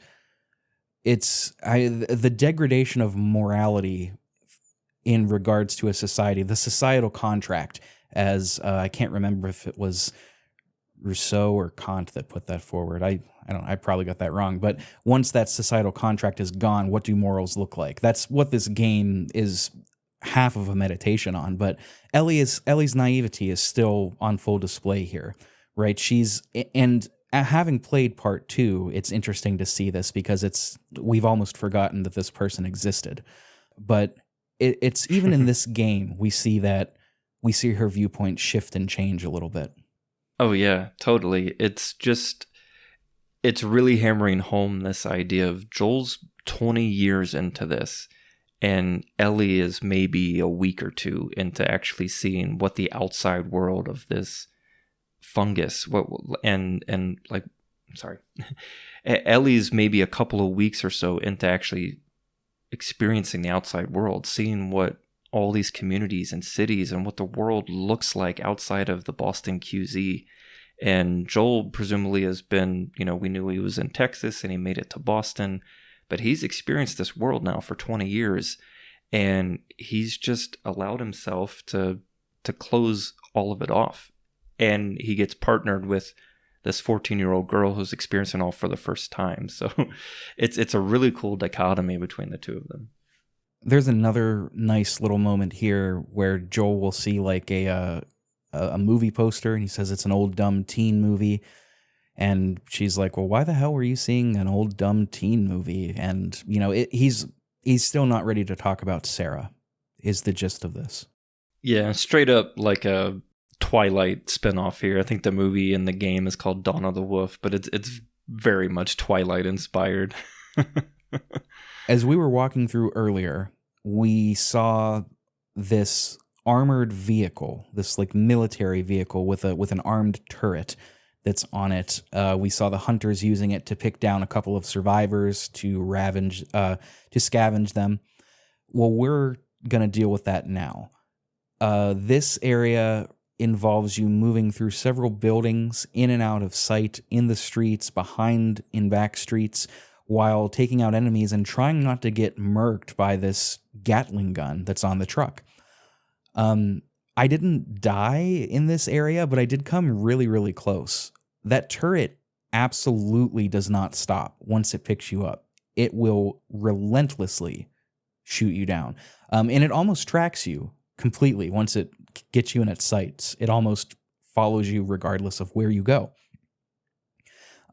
[SPEAKER 1] It's the degradation of morality in regards to a society, the societal contract, as I can't remember if it was Rousseau or Kant that put that forward. I probably got that wrong. But once that societal contract is gone, what do morals look like? That's what this game is half of a meditation on. But Ellie's naivety is still on full display here, right? And having played part 2, it's interesting to see this because we've almost forgotten that this person existed. But it's even in this game, we see her viewpoint shift and change a little bit.
[SPEAKER 2] Oh yeah, totally. It's really hammering home this idea of Joel's 20 years into this, and Ellie is maybe a week or two into actually seeing what the outside world of this fungus, Ellie's maybe a couple of weeks or so into actually experiencing the outside world, seeing what all these communities and cities and what the world looks like outside of the Boston QZ. And Joel presumably has been, we knew he was in Texas and he made it to Boston, but he's experienced this world now for 20 years, and he's just allowed himself to close all of it off. And he gets partnered with this 14-year-old girl who's experiencing all for the first time. So it's a really cool dichotomy between the two of them.
[SPEAKER 1] There's another nice little moment here where Joel will see like a movie poster, and he says it's an old dumb teen movie, and she's like, well, why the hell were you seeing an old dumb teen movie? And he's still not ready to talk about Sarah, is the gist of this.
[SPEAKER 2] Yeah, straight up like a Twilight spinoff here. I think the movie and the game is called Dawn of the Wolf, but it's very much Twilight inspired.
[SPEAKER 1] As we were walking through earlier, we saw this armored vehicle, this like military vehicle with an armed turret that's on it. We saw the hunters using it to pick down a couple of survivors to scavenge them. Well, we're gonna deal with that now. This area involves you moving through several buildings, in and out of sight, in the streets, behind in back streets, while taking out enemies and trying not to get murked by this Gatling gun that's on the truck. I didn't die in this area, but I did come really, really close. That turret absolutely does not stop once it picks you up. It will relentlessly shoot you down. And it almost tracks you completely once it gets you in its sights. It almost follows you regardless of where you go.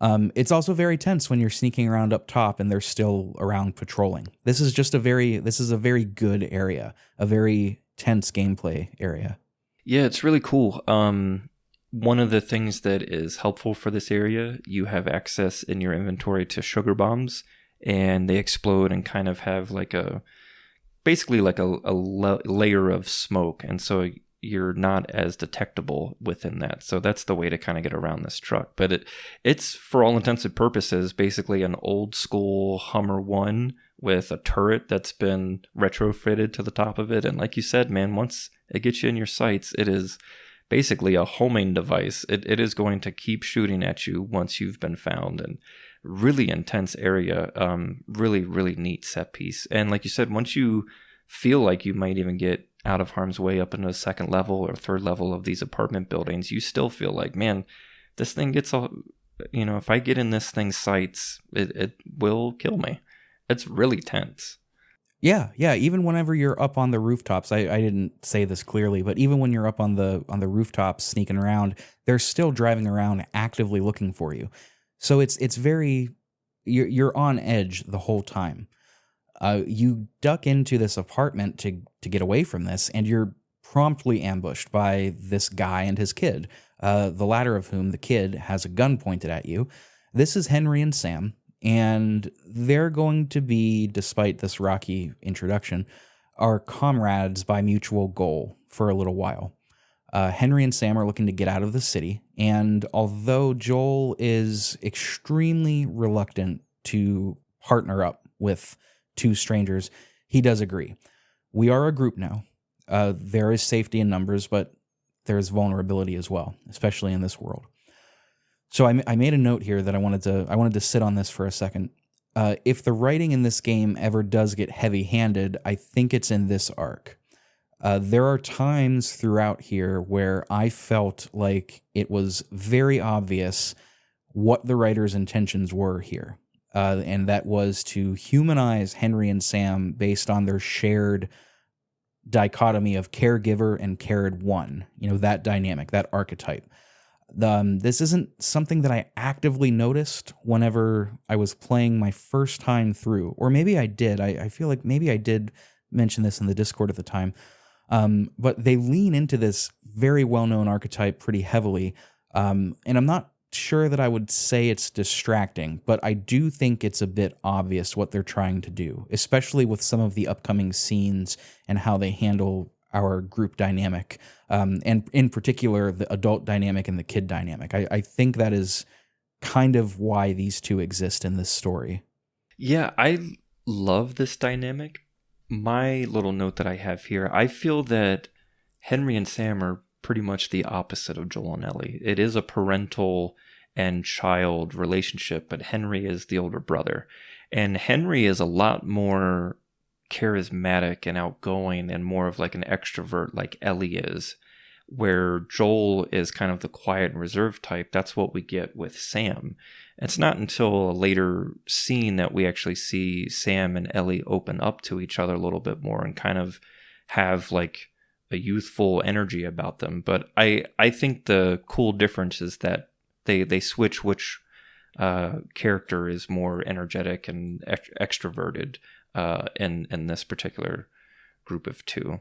[SPEAKER 1] It's also very tense when you're sneaking around up top and they're still around patrolling. This is a very good area, a very tense gameplay area.
[SPEAKER 2] Yeah, it's really cool. One of the things that is helpful for this area, you have access in your inventory to sugar bombs, and they explode and kind of have basically like a layer of smoke, and so you're not as detectable within that. So that's the way to kind of get around this truck. But it's for all intents and purposes basically an old school Hummer 1 with a turret that's been retrofitted to the top of it. And like you said, man, once it gets you in your sights, it is basically a homing device. It is going to keep shooting at you once you've been found. And really intense area, really, really neat set piece. And like you said, once you feel like you might even get out of harm's way up into the second level or third level of these apartment buildings, you still feel like, man, this thing gets all, if I get in this thing's sights, it will kill me. It's really tense.
[SPEAKER 1] Yeah. Even whenever you're up on the rooftops, I didn't say this clearly, but even when you're up on the rooftops sneaking around, they're still driving around actively looking for you. So it's very, you're on edge the whole time. You duck into this apartment to get away from this, and you're promptly ambushed by this guy and his kid, the latter of whom, the kid, has a gun pointed at you. This is Henry and Sam, and they're going to be, despite this rocky introduction, are comrades by mutual goal for a little while. Henry and Sam are looking to get out of the city, and although Joel is extremely reluctant to partner up with two strangers, he does agree. We are a group now. There is safety in numbers, but there is vulnerability as well, especially in this world. So I made a note here that I wanted to sit on this for a second. If the writing in this game ever does get heavy-handed, I think it's in this arc. There are times throughout here where I felt like it was very obvious what the writer's intentions were here. And that was to humanize Henry and Sam based on their shared dichotomy of caregiver and cared one, that dynamic, that archetype. This isn't something that I actively noticed whenever I was playing my first time through, or maybe I did. I feel like maybe I did mention this in the Discord at the time. But they lean into this very well-known archetype pretty heavily, and I'm not sure that I would say it's distracting, but I do think it's a bit obvious what they're trying to do, especially with some of the upcoming scenes and how they handle our group dynamic, and in particular the adult dynamic and the kid dynamic. I think that is kind of why these two exist in this story.
[SPEAKER 2] Yeah, I love this dynamic. My little note that I have here, I feel that Henry and Sam are pretty much the opposite of Joel and Ellie. It is a parental and child relationship, but Henry is the older brother. And Henry is a lot more charismatic and outgoing and more of like an extrovert like Ellie is, where Joel is kind of the quiet and reserved type. That's what we get with Sam. It's not until a later scene that we actually see Sam and Ellie open up to each other a little bit more and kind of have like a youthful energy about them. But I think the cool difference is that they switch which character is more energetic and extroverted in this particular group of two.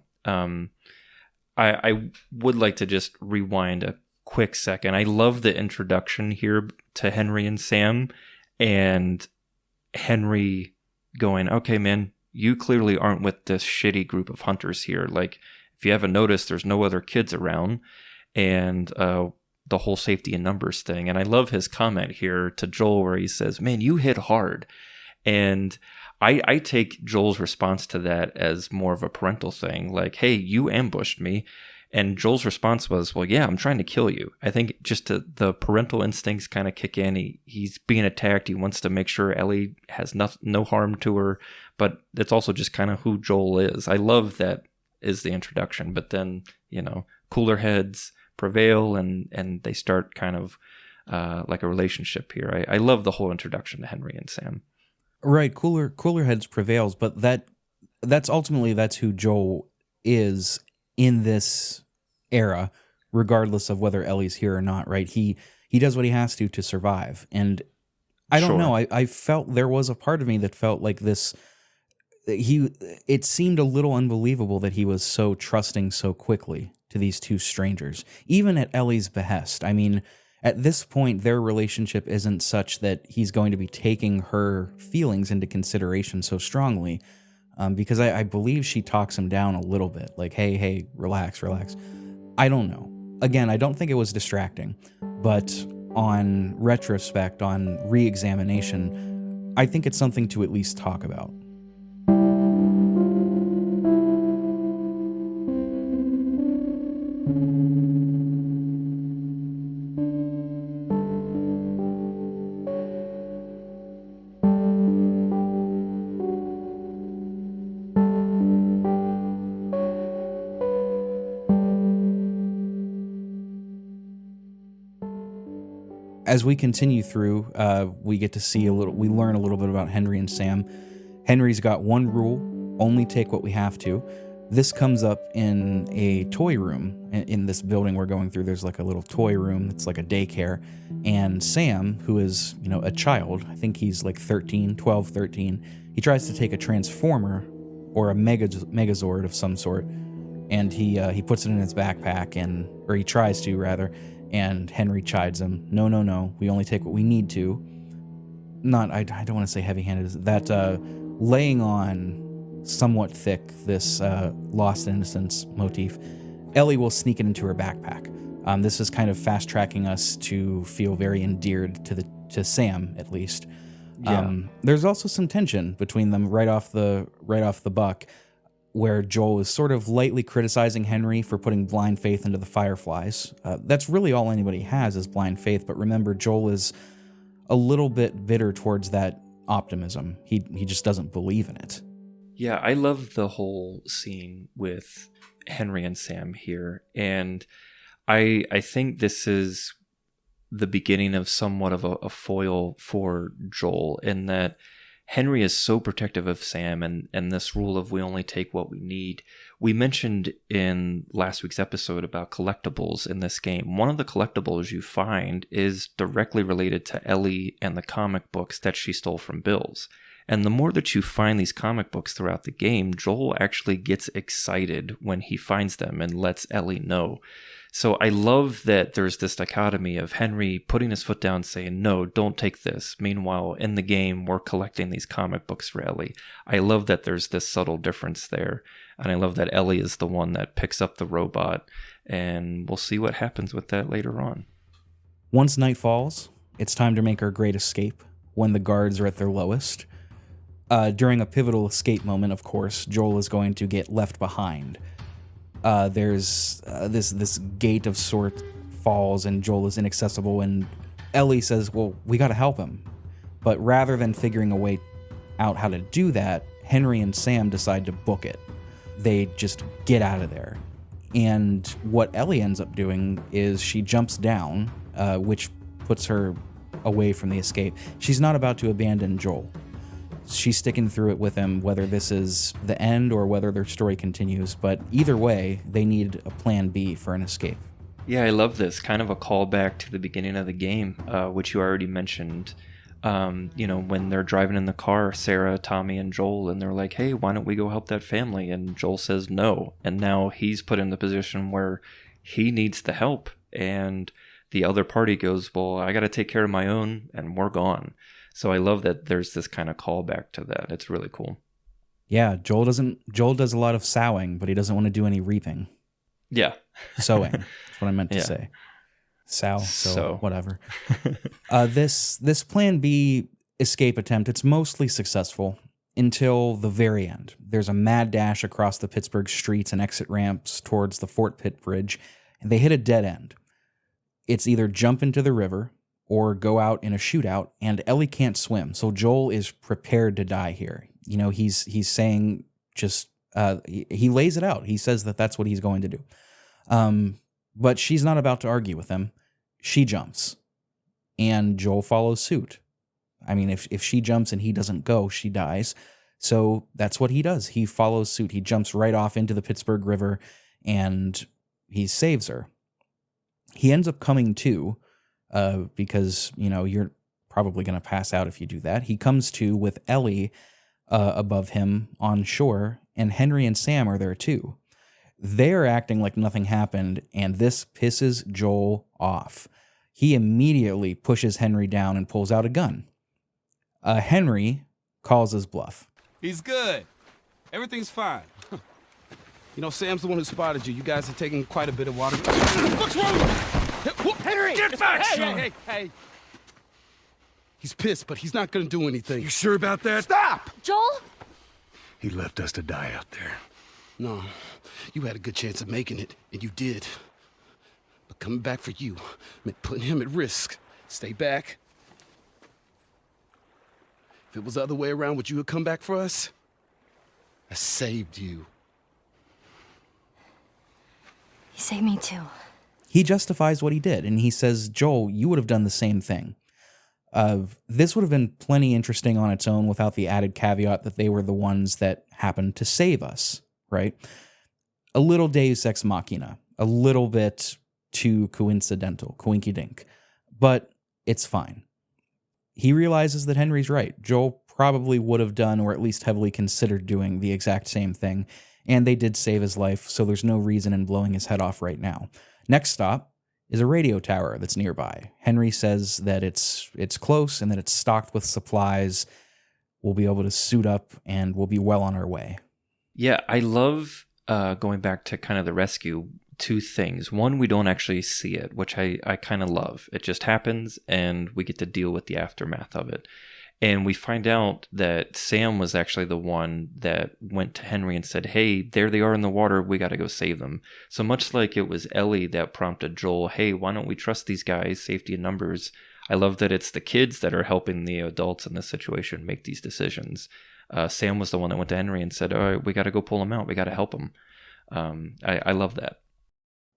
[SPEAKER 2] I would like to just rewind a quick second. I love the introduction here to Henry and Sam, and Henry going, okay, man, you clearly aren't with this shitty group of hunters here. Like, if you haven't noticed, there's no other kids around, and the whole safety in numbers thing. And I love his comment here to Joel where he says, man, you hit hard. And I take Joel's response to that as more of a parental thing. Like, hey, you ambushed me. And Joel's response was, well, yeah, I'm trying to kill you. I think just the parental instincts kind of kick in. He's being attacked. He wants to make sure Ellie has no harm to her. But it's also just kind of who Joel is. I love that is the introduction. But then, cooler heads prevail and they start kind of like a relationship here. I love the whole introduction to Henry and Sam.
[SPEAKER 1] Right, cooler heads prevails, but that's ultimately who Joel is in this era, regardless of whether Ellie's here or not, right? He does what he has to survive. And I don't know, I felt there was a part of me that felt like this, it seemed a little unbelievable that he was so trusting so quickly to these two strangers, even at Ellie's behest. I mean, at this point, their relationship isn't such that he's going to be taking her feelings into consideration so strongly, because I believe she talks him down a little bit, like, hey, relax. I don't know. Again, I don't think it was distracting, but on retrospect, on re-examination, I think it's something to at least talk about. As we continue through, we get to see we learn a little bit about Henry and Sam. Henry's got one rule: only take what we have to. This comes up in a toy room in this building we're going through. There's like a little toy room. It's like a daycare. And Sam, who is, a child, I think he's like 12, 13, he tries to take a transformer or a megazord of some sort, and he puts it in his backpack, or he tries to rather. And Henry chides him, no, we only take what we need to. I don't want to say heavy-handed, that laying on somewhat thick this lost innocence motif, Ellie will sneak it into her backpack. This is kind of fast-tracking us to feel very endeared to Sam, at least.
[SPEAKER 2] Yeah.
[SPEAKER 1] There's also some tension between them right off the buck, where Joel is sort of lightly criticizing Henry for putting blind faith into the Fireflies. That's really all anybody has is blind faith, but remember, Joel is a little bit bitter towards that optimism. He just doesn't believe in it.
[SPEAKER 2] Yeah, I love the whole scene with Henry and Sam here, and I think this is the beginning of somewhat of a foil for Joel, in that Henry is so protective of Sam, and this rule of we only take what we need. We mentioned in last week's episode about collectibles in this game. One of the collectibles you find is directly related to Ellie and the comic books that she stole from Bill's. And the more that you find these comic books throughout the game, Joel actually gets excited when he finds them and lets Ellie know. So I love that there's this dichotomy of Henry putting his foot down saying, no, don't take this. Meanwhile, in the game, we're collecting these comic books for Ellie. I love that there's this subtle difference there. And I love that Ellie is the one that picks up the robot. And we'll see what happens with that later on.
[SPEAKER 1] Once night falls, it's time to make our great escape when the guards are at their lowest. During a pivotal escape moment, of course, Joel is going to get left behind. There's this gate of sort falls and Joel is inaccessible, and Ellie says, well, we got to help him. But rather than figuring a way out how to do that, Henry and Sam decide to book it. They just get out of there. And what Ellie ends up doing is she jumps down, which puts her away from the escape. She's not about to abandon Joel. She's sticking through it with him, whether this is the end or whether their story continues. But either way, they need a plan B for an escape.
[SPEAKER 2] Yeah, I love this. Kind of a callback to the beginning of the game, which you already mentioned. When they're driving in the car, Sarah, Tommy, and Joel, and they're like, hey, why don't we go help that family? And Joel says no. And now he's put in the position where he needs the help. And the other party goes, well, I got to take care of my own, and we're gone. So I love that there's this kind of callback to that. It's really cool.
[SPEAKER 1] Yeah, Joel does a lot of sowing, but he doesn't want to do any reaping.
[SPEAKER 2] Yeah.
[SPEAKER 1] Sowing. That's what I meant to say. So whatever. This Plan B escape attempt, it's mostly successful until the very end. There's a mad dash across the Pittsburgh streets and exit ramps towards the Fort Pitt Bridge, and they hit a dead end. It's either jump into the river or go out in a shootout, and Ellie can't swim, so Joel is prepared to die here. You know, he's saying just, he lays it out. He says that that's what he's going to do. But she's not about to argue with him. She jumps, and Joel follows suit. I mean, if she jumps and he doesn't go, she dies. So that's what he does. He follows suit. He jumps right off into the Pittsburgh River, and he saves her. He ends up coming to, because, you're probably going to pass out if you do that. He comes to with Ellie above him on shore, and Henry and Sam are there too. They're acting like nothing happened, and this pisses Joel off. He immediately pushes Henry down and pulls out a gun. Henry calls his bluff.
[SPEAKER 7] He's good. Everything's fine. Sam's the one who spotted you. You guys are taking quite a bit of water. What's wrong with you? Henry! Get back, son! Hey. He's pissed, but he's not gonna do anything.
[SPEAKER 5] You sure about that?
[SPEAKER 7] Stop!
[SPEAKER 4] Joel?
[SPEAKER 5] He left us to die out there.
[SPEAKER 7] No, you had a good chance of making it, and you did. But coming back for you meant putting him at risk. Stay back. If it was the other way around, would you have come back for us? I saved you.
[SPEAKER 4] He saved me too.
[SPEAKER 1] He justifies what he did, and he says, Joel, you would have done the same thing. This would have been plenty interesting on its own without the added caveat that they were the ones that happened to save us, right? A little deus ex machina, a little bit too coincidental, coinky-dink, but it's fine. He realizes that Henry's right. Joel probably would have done, or at least heavily considered doing, the exact same thing, and they did save his life, so there's no reason in blowing his head off right now. Next stop is a radio tower that's nearby. Henry says that it's close and that it's stocked with supplies. We'll be able to suit up and we'll be well on our way.
[SPEAKER 2] Yeah, I love going back to kind of the rescue. Two things. One, we don't actually see it, which I kind of love. It just happens and we get to deal with the aftermath of it. And we find out that Sam was actually the one that went to Henry and said, hey, there they are in the water. We got to go save them. So much like it was Ellie that prompted Joel, hey, why don't we trust these guys? Safety in numbers. I love that it's the kids that are helping the adults in this situation make these decisions. Sam was the one that went to Henry and said, all right, we got to go pull them out. We got to help them. I love that.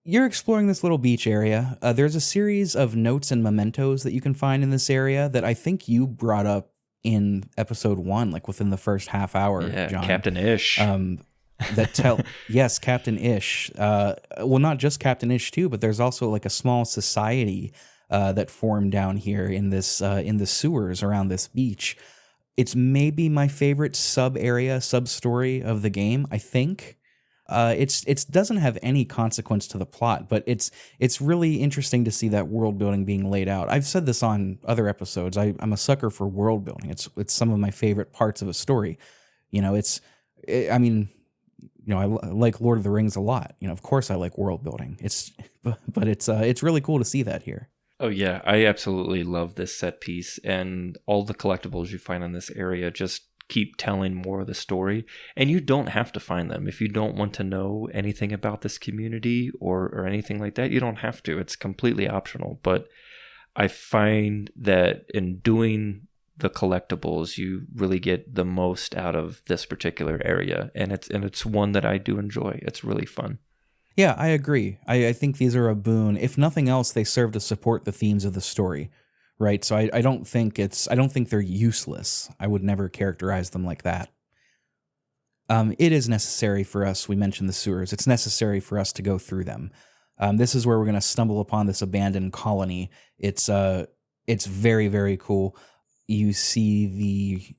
[SPEAKER 1] You're exploring this little beach area. There's a series of notes and mementos that you can find in this area that I think you brought up in episode 1, like within the first half hour,
[SPEAKER 2] Yeah,
[SPEAKER 1] John.
[SPEAKER 2] Captain Ish.
[SPEAKER 1] that tell yes, Captain Ish. Well, not just Captain Ish too, but there's also like a small society that formed down here in this in the sewers around this beach. It's maybe my favorite sub story of the game, I think. It doesn't have any consequence to the plot, but it's really interesting to see that world building being laid out. I've said this on other episodes. I'm a sucker for world building. It's some of my favorite parts of a story. You know, I mean, you know, I like Lord of the Rings a lot. You know, of course I like world building. But it's really cool to see that here.
[SPEAKER 2] Oh yeah, I absolutely love this set piece, and all the collectibles you find in this area just keep telling more of the story, and you don't have to find them. If you don't want to know anything about this community or anything like that, you don't have to. It's completely optional, but I find that in doing the collectibles, you really get the most out of this particular area, and it's one that I do enjoy. It's really fun.
[SPEAKER 1] Yeah, I agree. I think these are a boon. If nothing else, they serve to support the themes of the story, right? So I don't think they're useless. I would never characterize them like that. It is necessary for us. We mentioned the sewers. It's necessary for us to go through them. This is where we're going to stumble upon this abandoned colony. It's very, very cool. You see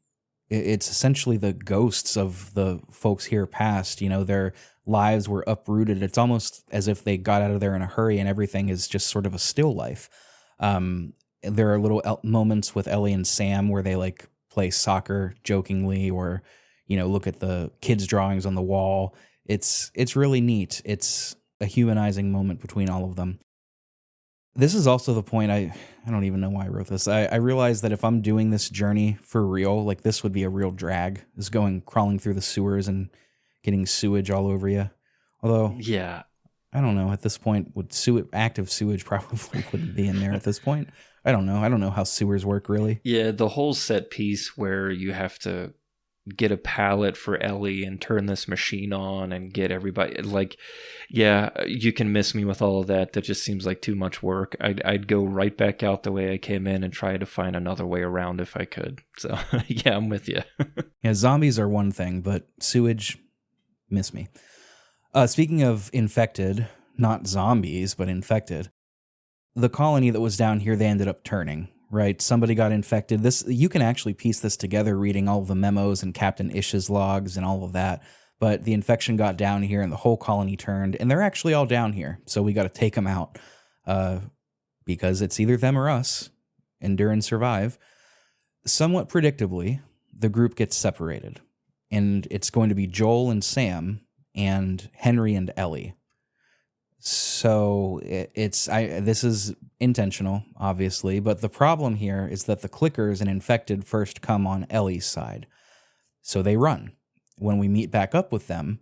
[SPEAKER 1] it's essentially the ghosts of the folks here past. You know, their lives were uprooted. It's almost as if they got out of there in a hurry and everything is just sort of a still life. There are little moments with Ellie and Sam where they like play soccer jokingly, or, you know, look at the kids' drawings on the wall. It's really neat. It's a humanizing moment between all of them. This is also the point, I don't even know why I wrote this. I realized that if I'm doing this journey for real, like this would be a real drag, is crawling through the sewers and getting sewage all over you. Although,
[SPEAKER 2] yeah,
[SPEAKER 1] I don't know, at this point, active sewage probably wouldn't be in there at this point. I don't know how sewers work, really.
[SPEAKER 2] Yeah, the whole set piece where you have to get a pallet for Ellie and turn this machine on and get everybody, like, yeah, you can miss me with all of that. That just seems like too much work. I'd go right back out the way I came in and try to find another way around if I could. So, yeah, I'm with you.
[SPEAKER 1] Yeah, zombies are one thing, but sewage, miss me. Speaking of infected, not zombies, but infected, the colony that was down here, they ended up turning, right? Somebody got infected. You can actually piece this together reading all of the memos and Captain Ish's logs and all of that. But the infection got down here and the whole colony turned, and they're actually all down here. So we got to take them out because it's either them or us. Endure and survive. Somewhat predictably, the group gets separated, and it's going to be Joel and Sam and Henry and Ellie. So this is intentional, obviously, but the problem here is that the clickers and infected first come on Ellie's side. So they run. When we meet back up with them,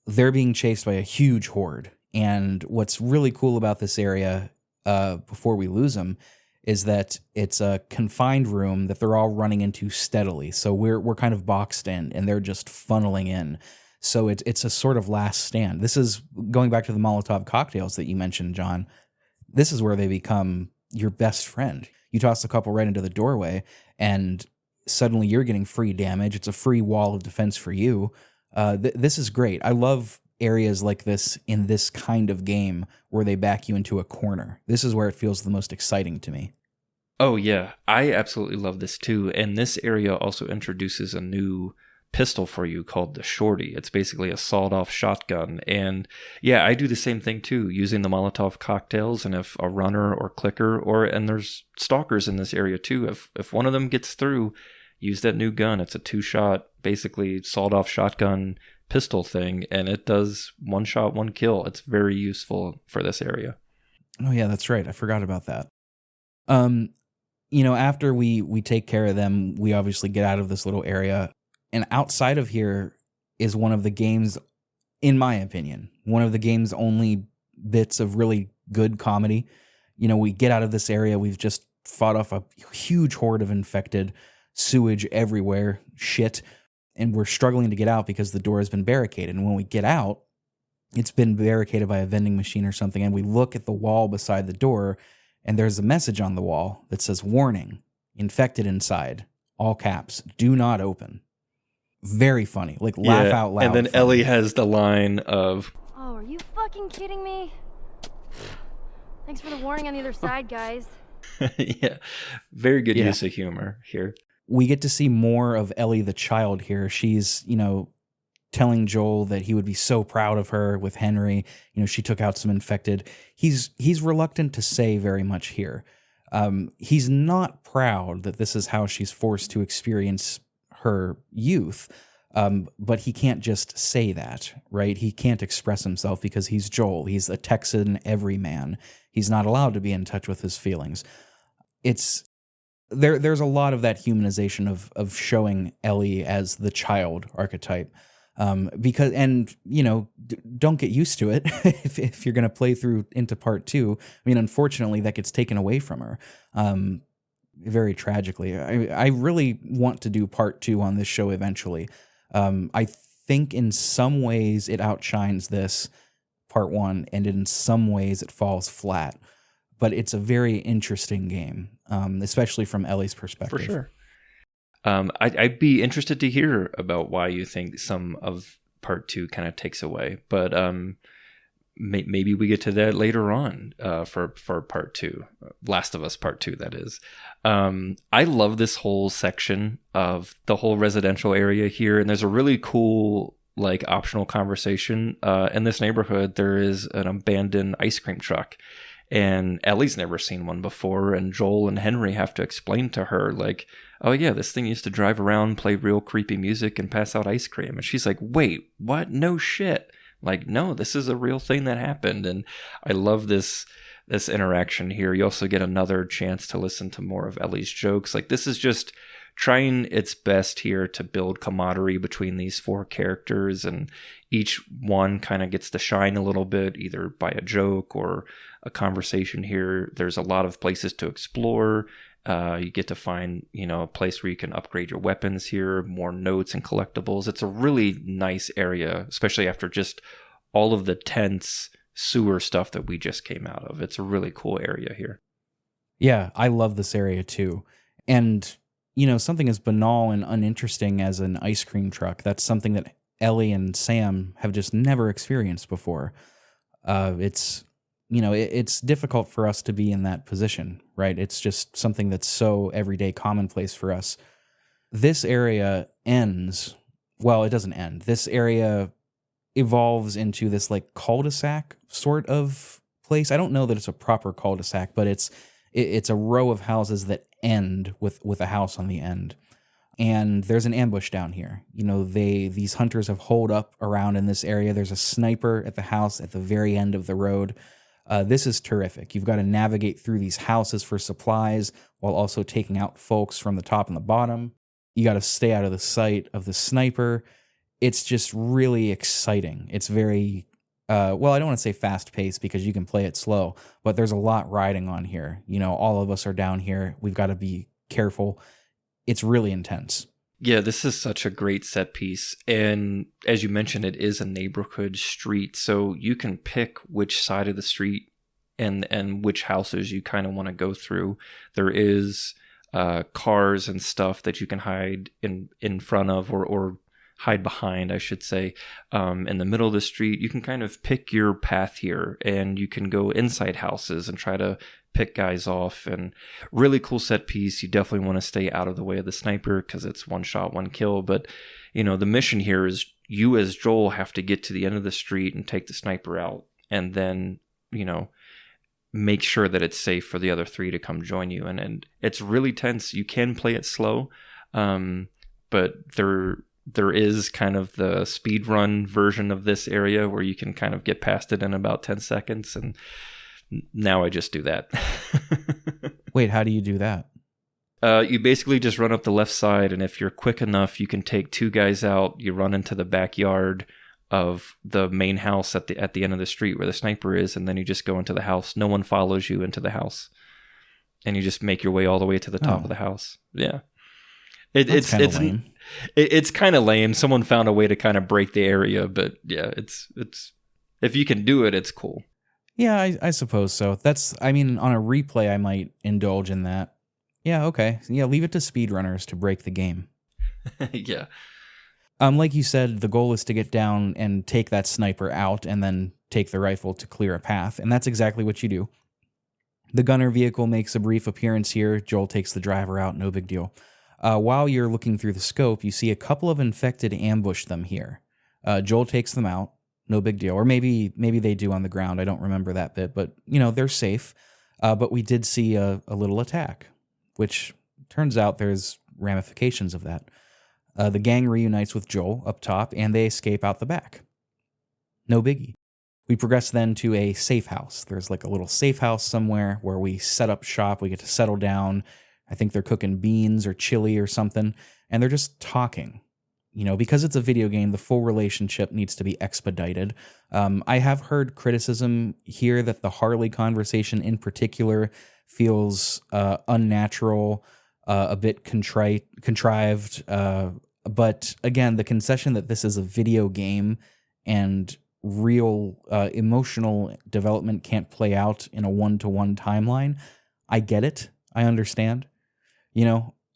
[SPEAKER 1] they're being chased by a huge horde. And what's really cool about this area, before we lose them, is that it's a confined room that they're all running into steadily. So we're kind of boxed in, and they're just funneling in. So it's a sort of last stand. This is going back to the Molotov cocktails that you mentioned, John. This is where they become your best friend. You toss a couple right into the doorway, and suddenly you're getting free damage. It's a free wall of defense for you. This is great. I love areas like this in this kind of game where they back you into a corner. This is where it feels the most exciting to me.
[SPEAKER 2] Oh, yeah. I absolutely love this too. And this area also introduces a new pistol for you called the Shorty. It's basically a sawed-off shotgun. And yeah, I do the same thing too, using the Molotov cocktails. And if a runner or clicker, and there's stalkers in this area too, if one of them gets through, use that new gun. It's a 2-shot, basically sawed-off shotgun pistol thing, and it does 1 shot, 1 kill. It's very useful for this area.
[SPEAKER 1] Oh yeah, that's right. I forgot about that. After we take care of them, we obviously get out of this little area. And outside of here is one of the game's, in my opinion, one of the game's only bits of really good comedy. You know, we get out of this area, we've just fought off a huge horde of infected, sewage everywhere, shit, and we're struggling to get out because the door has been barricaded. And when we get out, it's been barricaded by a vending machine or something, and we look at the wall beside the door, and there's a message on the wall that says, "Warning, infected inside, all caps, do not open." Very funny. Like, laugh out loud.
[SPEAKER 2] And then
[SPEAKER 1] funny.
[SPEAKER 2] Ellie has the line of,
[SPEAKER 4] Oh, are you fucking kidding me? Thanks for the warning on the other side, guys.
[SPEAKER 2] yeah, very good use of humor here.
[SPEAKER 1] We get to see more of Ellie the child here. She's, telling Joel that he would be so proud of her with Henry. She took out some infected. He's reluctant to say very much here. He's not proud that this is how she's forced to experience her youth. But he can't just say that, right? He can't express himself because he's Joel. He's a Texan everyman. He's not allowed to be in touch with his feelings. There's a lot of that humanization of showing Ellie as the child archetype. Don't get used to it if you're going to play through into part 2. I mean, unfortunately, that gets taken away from her. Very tragically. I really want to do part 2 on this show eventually. I think in some ways it outshines this part 1, and in some ways it falls flat. But it's a very interesting game, especially from Ellie's perspective.
[SPEAKER 2] For sure. I'd be interested to hear about why you think some of part 2 kind of takes away. But maybe we get to that later on for part 2. Last of Us part 2, that is. I love this whole section of the whole residential area here, and there's a really cool optional conversation. In this neighborhood, there is an abandoned ice cream truck, and Ellie's never seen one before, and Joel and Henry have to explain to her, oh yeah, this thing used to drive around, play real creepy music, and pass out ice cream. And she's like, wait, what? No shit. No, this is a real thing that happened. And I love this interaction here. You also get another chance to listen to more of Ellie's jokes. This is just trying its best here to build camaraderie between these 4 characters, and each one kind of gets to shine a little bit, either by a joke or a conversation here. There's a lot of places to explore. You get to find, a place where you can upgrade your weapons here, more notes and collectibles. It's a really nice area, especially after just all of the tense sewer stuff that we just came out of. It's a really cool area here.
[SPEAKER 1] Yeah, I love this area too. And, something as banal and uninteresting as an ice cream truck, that's something that Ellie and Sam have just never experienced before. It's difficult for us to be in that position, right? It's just something that's so everyday commonplace for us. This area ends, well, it doesn't end. This area evolves into this cul-de-sac sort of place. I don't know that it's a proper cul-de-sac, but it's a row of houses that end with a house on the end. And there's an ambush down here. These hunters have holed up around in this area. There's a sniper at the house at the very end of the road. This is terrific. You've got to navigate through these houses for supplies while also taking out folks from the top and the bottom. You got to stay out of the sight of the sniper. It's just really exciting. It's very, I don't want to say fast-paced because you can play it slow, but there's a lot riding on here. All of us are down here. We've got to be careful. It's really intense.
[SPEAKER 2] Yeah, this is such a great set piece. And as you mentioned, it is a neighborhood street. So you can pick which side of the street and which houses you kind of want to go through. There is cars and stuff that you can hide in front of or hide behind, I should say. In the middle of the street, you can kind of pick your path here, and you can go inside houses and try to pick guys off. And really cool set piece. You definitely want to stay out of the way of the sniper because it's one shot, one kill. But the mission here is you as Joel have to get to the end of the street and take the sniper out, and then make sure that it's safe for the other 3 to come join you. And it's really tense. You can play it slow, but there is kind of the speed run version of this area where you can kind of get past it in about 10 seconds. And now I just do that.
[SPEAKER 1] Wait, how do you do that?
[SPEAKER 2] You basically just run up the left side, and if you're quick enough, you can take 2 guys out. You run into the backyard of the main house at the end of the street where the sniper is, and then you just go into the house. No one follows you into the house, and you just make your way all the way to the top of the house. Yeah. It's lame. It's kind of lame. Someone found a way to kind of break the area, but yeah, it's if you can do it, it's cool.
[SPEAKER 1] Yeah, I suppose so. On a replay, I might indulge in that. Yeah, okay. Yeah, leave it to speedrunners to break the game.
[SPEAKER 2] Yeah.
[SPEAKER 1] Like you said, the goal is to get down and take that sniper out and then take the rifle to clear a path, and that's exactly what you do. The gunner vehicle makes a brief appearance here. Joel takes the driver out, no big deal. While you're looking through the scope, you see a couple of infected ambush them here. Joel takes them out, no big deal. Or maybe they do on the ground. I don't remember that bit, but they're safe. But we did see a little attack, which turns out there's ramifications of that. The gang reunites with Joel up top, and they escape out the back. No biggie. We progress then to a safe house. There's like a little safe house somewhere where we set up shop. We get to settle down. I think they're cooking beans or chili or something, and they're just talking. Because it's a video game, the full relationship needs to be expedited. I have heard criticism here that the Harley conversation in particular feels unnatural, a bit contrived. But again, the concession that this is a video game and real emotional development can't play out in a one-to-one timeline, I get it. I understand.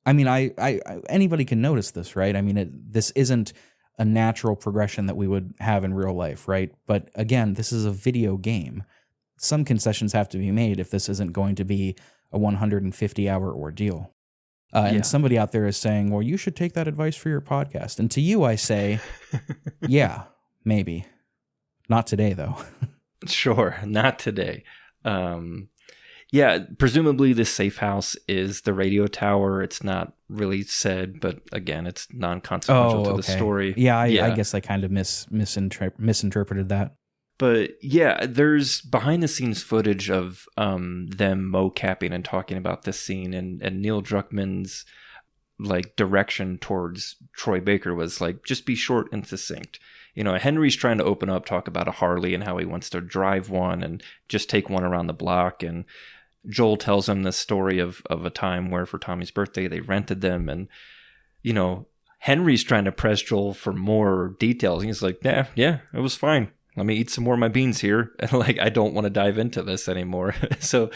[SPEAKER 1] Anybody can notice this, right? This isn't a natural progression that we would have in real life, right? But again, this is a video game. Some concessions have to be made if this isn't going to be a 150-hour ordeal. And somebody out there is saying, well, you should take that advice for your podcast. And to you, I say, yeah, maybe. Not today, though.
[SPEAKER 2] Sure, not today. Yeah, presumably this safe house is the radio tower. It's not really said, but again, it's non-consequential to the story.
[SPEAKER 1] Yeah, I guess I kind of misinterpreted that.
[SPEAKER 2] But yeah, there's behind-the-scenes footage of them mocapping and talking about this scene, and Neil Druckmann's direction towards Troy Baker was just be short and succinct. Henry's trying to open up, talk about a Harley and how he wants to drive one and just take one around the block, and Joel tells him this story of a time where for Tommy's birthday they rented them, and Henry's trying to press Joel for more details. He's like, yeah, it was fine. Let me eat some more of my beans here. And I don't want to dive into this anymore. So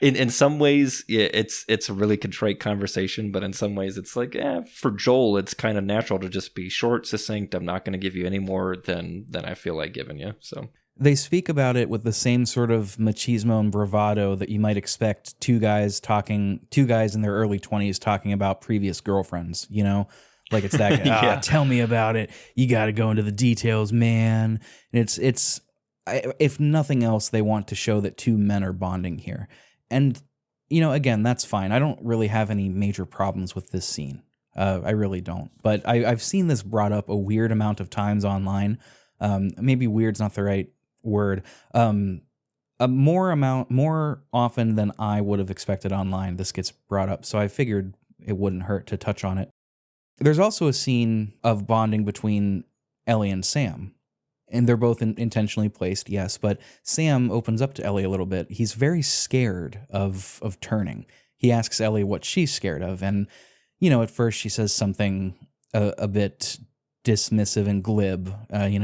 [SPEAKER 2] in some ways, yeah, it's a really contrite conversation, but in some ways it's for Joel, it's kind of natural to just be short, succinct. I'm not going to give you any more than I feel like giving you. So
[SPEAKER 1] they speak about it with the same sort of machismo and bravado that you might expect two guys in their early 20s talking about previous girlfriends, it's that guy, tell me about it. You got to go into the details, man. And it's if nothing else, they want to show that two men are bonding here. And, again, that's fine. I don't really have any major problems with this scene. I really don't. But I've seen this brought up a weird amount of times online. Maybe weird's not the right word. More often than I would have expected online, this gets brought up. So I figured it wouldn't hurt to touch on it. There's also a scene of bonding between Ellie and Sam. And they're both intentionally placed, yes, but Sam opens up to Ellie a little bit. He's very scared of turning. He asks Ellie what she's scared of, and, at first she says something a bit dismissive and glib.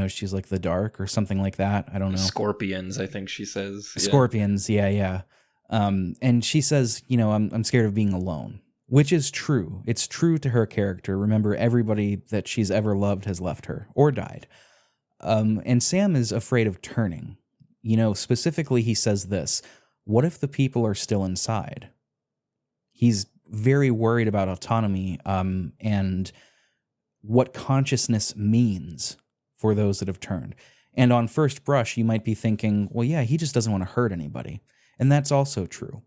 [SPEAKER 1] She's like the dark or something like that. I don't know.
[SPEAKER 2] Scorpions, I think she says.
[SPEAKER 1] Scorpions, yeah. And she says, I'm scared of being alone. Which is true. It's true to her character. Remember, everybody that she's ever loved has left her or died. And Sam is afraid of turning. Specifically, he says this: what if the people are still inside? He's very worried about autonomy and what consciousness means for those that have turned. And on first brush, you might be thinking, well, yeah, he just doesn't want to hurt anybody. And that's also true.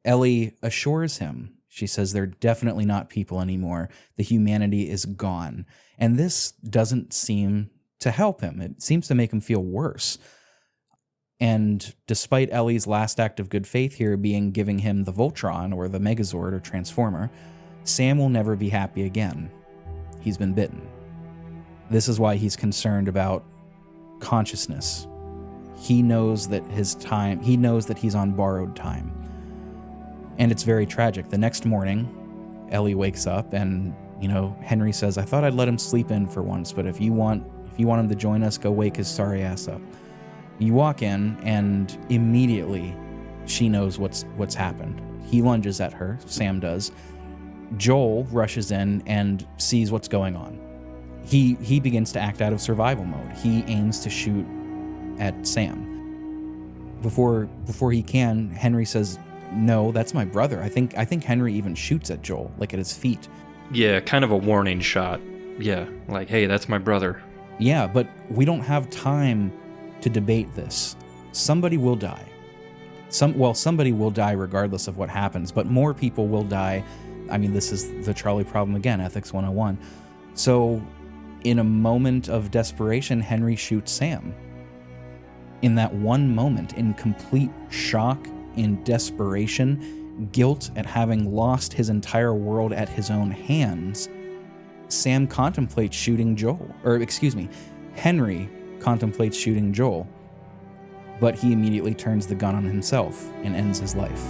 [SPEAKER 1] Ellie assures him. She says they're definitely not people anymore. The humanity is gone. And this doesn't seem to help him. It seems to make him feel worse. And despite Ellie's last act of good faith here being giving him the Voltron or the Megazord or Transformer, Sam will never be happy again. He's been bitten. This is why he's concerned about consciousness. He knows that he's on borrowed time. And it's very tragic. The next morning, Ellie wakes up and, Henry says, I thought I'd let him sleep in for once, but if you want him to join us, go wake his sorry ass up. You walk in and immediately she knows what's happened. He lunges at her, Sam does. Joel rushes in and sees what's going on. he begins to act out of survival mode. He aims to shoot at Sam. Before he can, Henry says, "No, that's my brother." I think Henry even shoots at Joel, like at his feet.
[SPEAKER 2] Yeah, kind of a warning shot. Yeah, like, hey, that's my brother.
[SPEAKER 1] Yeah, but we don't have time to debate this. Somebody will die. Somebody will die regardless of what happens, but more people will die. I mean, this is the Charlie problem again, Ethics 101. So, in a moment of desperation, Henry shoots Sam. In that one moment, in complete shock, in desperation, guilt at having lost his entire world at his own hands, Sam contemplates shooting Joel. Henry contemplates shooting Joel. But he immediately turns the gun on himself and ends his life.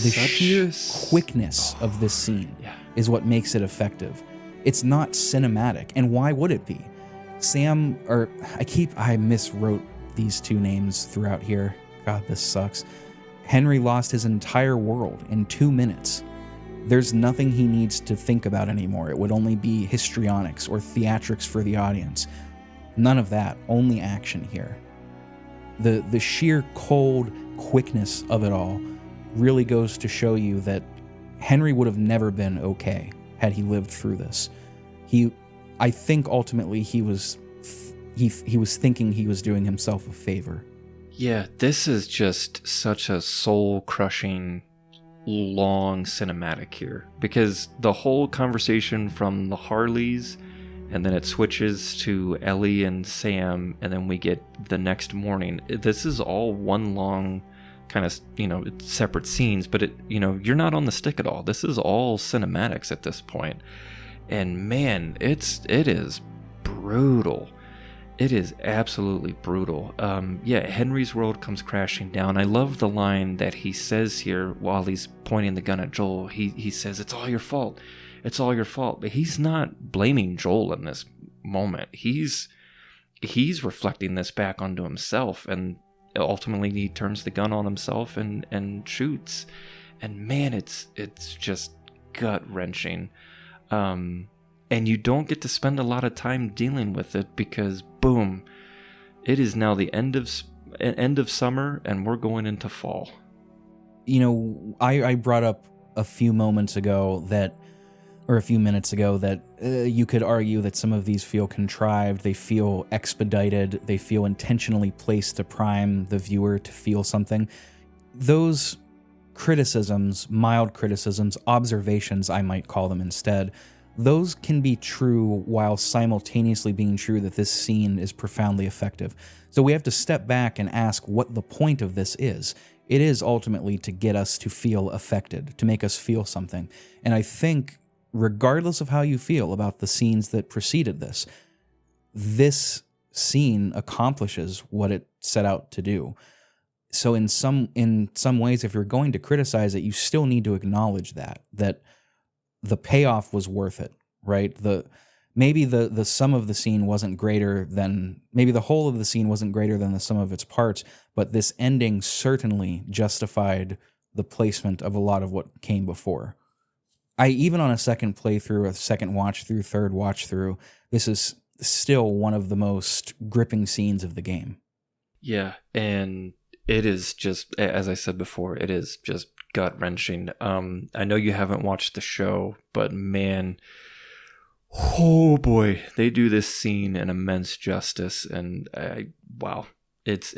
[SPEAKER 1] The sheer quickness of this scene is what makes it effective. It's not cinematic, and why would it be? I miswrote these two names throughout here. God, this sucks. Henry lost his entire world in 2 minutes. There's nothing he needs to think about anymore. It would only be histrionics or theatrics for the audience. None of that, only action here. The sheer cold quickness of it all really goes to show you that Henry would have never been okay had he lived through this. I think ultimately he was thinking he was doing himself a favor.
[SPEAKER 2] Yeah, this is just such a soul-crushing, long cinematic here. Because the whole conversation from the Harleys, and then it switches to Ellie and Sam, and then we get the next morning. This is all one long kind of, separate scenes, but you're not on the stick at all. This is all cinematics at this point. And man, it is brutal. It is absolutely brutal. Henry's world comes crashing down. I love the line that he says here while he's pointing the gun at Joel. He says, "It's all your fault. It's all your fault." But he's not blaming Joel in this moment. He's reflecting this back onto himself, and ultimately he turns the gun on himself and shoots. And man, it's just gut-wrenching. And you don't get to spend a lot of time dealing with it because, boom, it is now the end of summer and we're going into fall.
[SPEAKER 1] I brought up a few minutes ago that you could argue that some of these feel contrived, they feel expedited, they feel intentionally placed to prime the viewer to feel something. Those criticisms, mild criticisms, observations, I might call them instead, those can be true while simultaneously being true that this scene is profoundly effective. So we have to step back and ask what the point of this is. It is ultimately to get us to feel affected, to make us feel something. And I think, regardless of how you feel about the scenes that preceded this scene accomplishes what it set out to do. So in some ways, if you're going to criticize it, you still need to acknowledge that the payoff was worth it, right? Maybe the sum of the scene wasn't greater than, maybe the whole of the scene wasn't greater than the sum of its parts, but this ending certainly justified the placement of a lot of what came before. Even on a second playthrough, a second watch through, third watch through, this is still one of the most gripping scenes of the game.
[SPEAKER 2] Yeah, and it is just, as I said before, it is just gut-wrenching. I know you haven't watched the show, but man, oh boy, they do this scene an immense justice, and wow, it's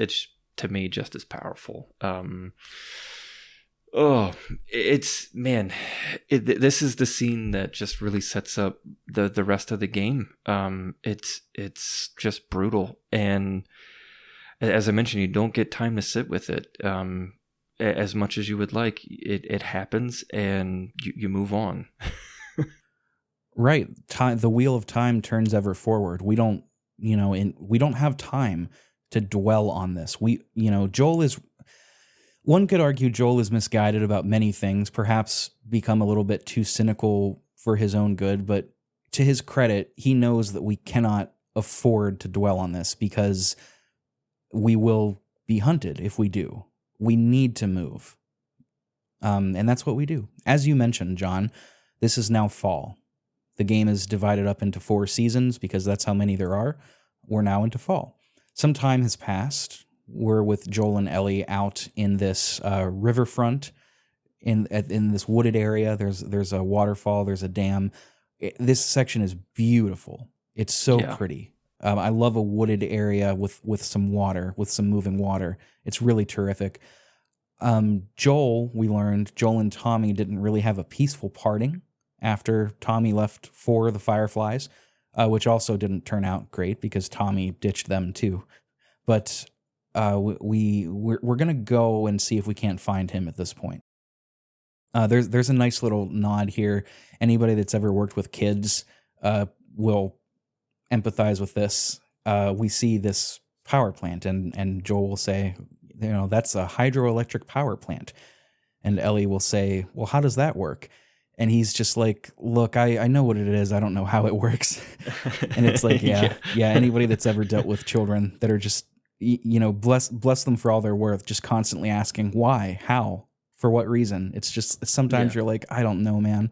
[SPEAKER 2] to me just as powerful. This is the scene that just really sets up the rest of the game. It's just brutal, and as I mentioned, you don't get time to sit with it as much as you would like. It happens, and you move on.
[SPEAKER 1] Right, the wheel of time turns ever forward. We don't have time to dwell on this. Joel is. One could argue Joel is misguided about many things, perhaps become a little bit too cynical for his own good, but to his credit, he knows that we cannot afford to dwell on this because we will be hunted if we do. We need to move. And that's what we do. As you mentioned, John, this is now fall. The game is divided up into 4 seasons because that's how many there are. We're now into fall. Some time has passed. We're with Joel and Ellie out in this riverfront, in this wooded area. There's a waterfall. There's a dam. This section is beautiful. It's so pretty. I love a wooded area with some water, with some moving water. It's really terrific. Joel and Tommy didn't really have a peaceful parting after Tommy left for the Fireflies, which also didn't turn out great because Tommy ditched them too. But we're gonna go and see if we can't find him at this point. There's a nice little nod here. Anybody that's ever worked with kids will empathize with this. We see this power plant, and Joel will say, that's a hydroelectric power plant. And Ellie will say, well, how does that work? And he's just like, look, I know what it is. I don't know how it works. And it's like, yeah, anybody that's ever dealt with children that are just, bless them for all they're worth, just constantly asking why, how, for what reason. It's just, sometimes you're like, I don't know, man.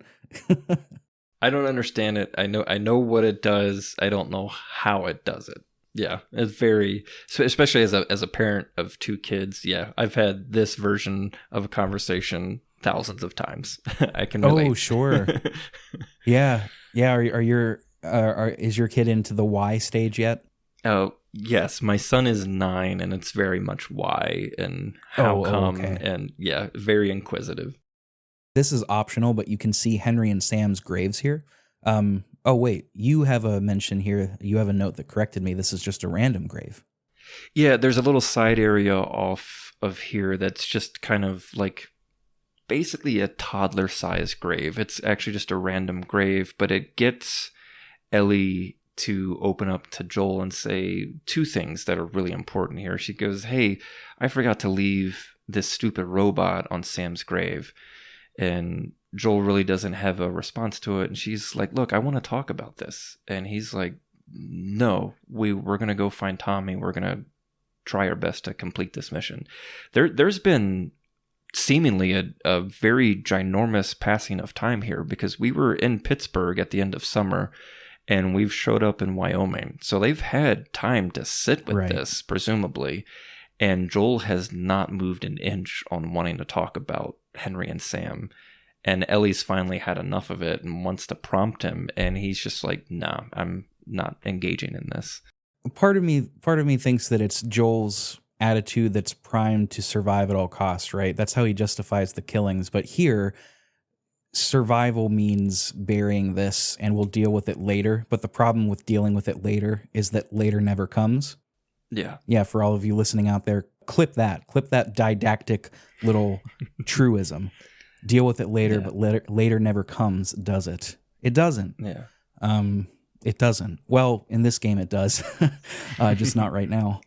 [SPEAKER 2] I don't understand it. I know what it does. I don't know how it does it. Yeah, it's very, especially as a parent of 2 kids. Yeah, I've had this version of a conversation thousands of times. I can relate.
[SPEAKER 1] Oh, sure. yeah. Is your kid into the why stage yet?
[SPEAKER 2] Oh, yes. My son is 9, and it's very much why and how come,
[SPEAKER 1] okay.
[SPEAKER 2] And yeah, very inquisitive.
[SPEAKER 1] This is optional, but you can see Henry and Sam's graves here. Oh, wait, you have a mention here. You have a note that corrected me. This is just a random grave.
[SPEAKER 2] Yeah, there's a little side area off of here that's just kind of like basically a toddler-sized grave. It's actually just a random grave, but it gets Ellie to open up to Joel and say 2 things that are really important here. She goes, hey, I forgot to leave this stupid robot on Sam's grave. And Joel really doesn't have a response to it. And she's like, look, I want to talk about this. And he's like, no, we're going to go find Tommy. We're going to try our best to complete this mission. There's been seemingly a very ginormous passing of time here because we were in Pittsburgh at the end of summer and we've showed up in Wyoming. So they've had time to sit with this, presumably. And Joel has not moved an inch on wanting to talk about Henry and Sam. And Ellie's finally had enough of it and wants to prompt him. And he's just like, nah, I'm not engaging in this.
[SPEAKER 1] Part of me thinks that it's Joel's attitude that's primed to survive at all costs, right? That's how he justifies the killings. But here, survival means burying this and we'll deal with it later. But the problem with dealing with it later is that later never comes. Yeah, for all of you listening out there, clip that didactic little truism. Deal with it later, but later never comes, does it? It doesn't.
[SPEAKER 2] Yeah.
[SPEAKER 1] It doesn't. Well, in this game it does. Just not right now.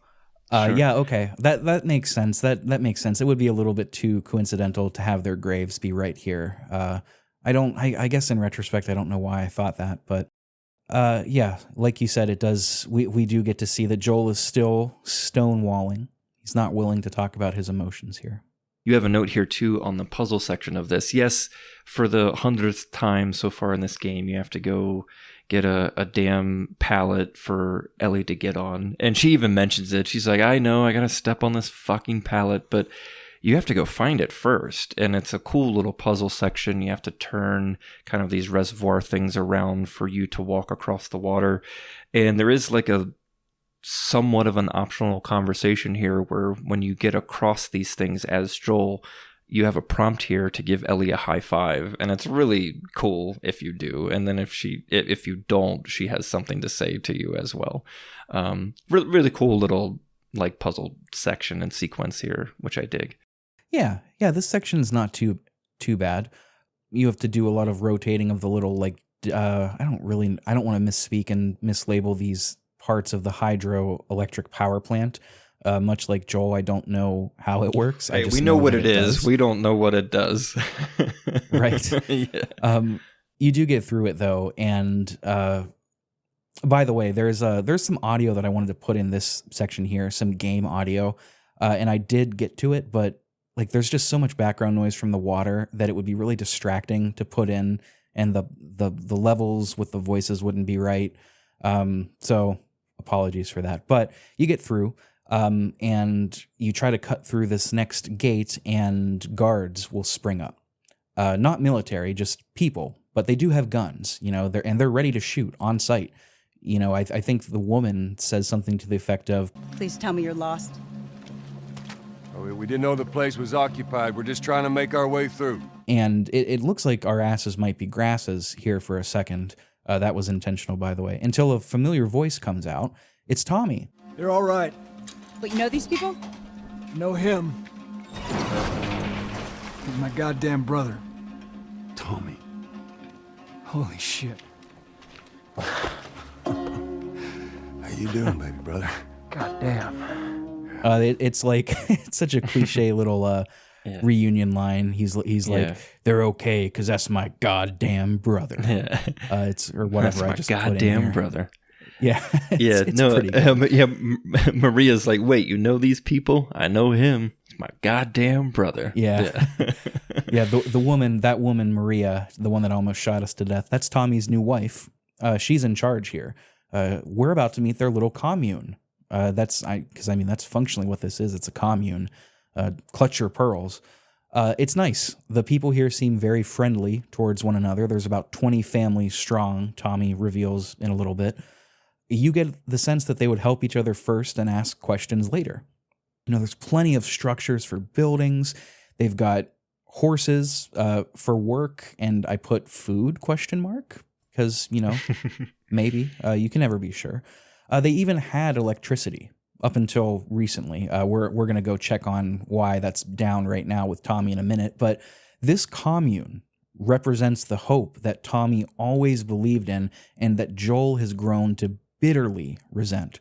[SPEAKER 2] Sure.
[SPEAKER 1] Yeah, okay. That makes sense. That makes sense. It would be a little bit too coincidental to have their graves be right here. I guess in retrospect I don't know why I thought that, but yeah, like you said, it does. We do get to see that Joel is still stonewalling. He's not willing to talk about his emotions here.
[SPEAKER 2] You have a note here too on the puzzle section of this. Yes, for the 100th time so far in this game, you have to go get a damn pallet for Ellie to get on. And she even mentions it. She's like, I know, I gotta step on this fucking pallet, but you have to go find it first. And it's a cool little puzzle section. You have to turn kind of these reservoir things around for you to walk across the water. And there is like a somewhat of an optional conversation here where when you get across these things as Joel, you have a prompt here to give Ellie a high five. And it's really cool if you do. And then if you don't, she has something to say to you as well. Really cool little like puzzle section and sequence here, which I dig.
[SPEAKER 1] Yeah, this section is not too bad. You have to do a lot of rotating of the little like I don't want to misspeak and mislabel these parts of the hydroelectric power plant. Much like Joel, I don't know how it works.
[SPEAKER 2] Hey,
[SPEAKER 1] I just
[SPEAKER 2] we know what
[SPEAKER 1] that
[SPEAKER 2] it is.
[SPEAKER 1] does.
[SPEAKER 2] We don't know what it does.
[SPEAKER 1] Right.
[SPEAKER 2] Yeah.
[SPEAKER 1] You do get through it though, and by the way, there's some audio that I wanted to put in this section here, some game audio, and I did get to it, but like there's just so much background noise from the water that it would be really distracting to put in, and the levels with the voices wouldn't be right. So apologies for that, but you get through. And you try to cut through this next gate, and guards will spring up. Not military, just people, but they do have guns, they're ready to shoot on sight. I think the woman says something to the effect of,
[SPEAKER 8] Please tell me you're lost.
[SPEAKER 5] Oh, we didn't know the place was occupied. We're just trying to make our way through.
[SPEAKER 1] And it looks like our asses might be grasses here for a second. That was intentional, by the way, until a familiar voice comes out. It's Tommy.
[SPEAKER 9] They're all right.
[SPEAKER 8] But you know these people?
[SPEAKER 9] Know him. He's my goddamn brother.
[SPEAKER 5] Tommy.
[SPEAKER 9] Holy shit.
[SPEAKER 5] How you doing, baby brother?
[SPEAKER 9] Goddamn.
[SPEAKER 1] It's like it's such a cliche little reunion line. He's like, they're okay because that's my goddamn brother.
[SPEAKER 2] Yeah.
[SPEAKER 1] It's or whatever.
[SPEAKER 2] That's
[SPEAKER 1] I just
[SPEAKER 2] my
[SPEAKER 1] put in
[SPEAKER 2] goddamn
[SPEAKER 1] here.
[SPEAKER 2] brother.
[SPEAKER 1] Yeah.
[SPEAKER 2] It's
[SPEAKER 1] pretty good.
[SPEAKER 2] Maria's like, wait, you know these people? I know him. It's my goddamn brother.
[SPEAKER 1] Yeah. Yeah. That woman, Maria, the one that almost shot us to death, that's Tommy's new wife. She's in charge here. We're about to meet their little commune. That's functionally what this is. It's a commune. Clutch your pearls. It's nice. The people here seem very friendly towards one another. There's about 20 families strong, Tommy reveals in a little bit. You get the sense that they would help each other first and ask questions later. There's plenty of structures for buildings. They've got horses for work, and I put food ? Because, maybe. You can never be sure. They even had electricity up until recently. We're going to go check on why that's down right now with Tommy in a minute. But this commune represents the hope that Tommy always believed in and that Joel has grown to bitterly resent.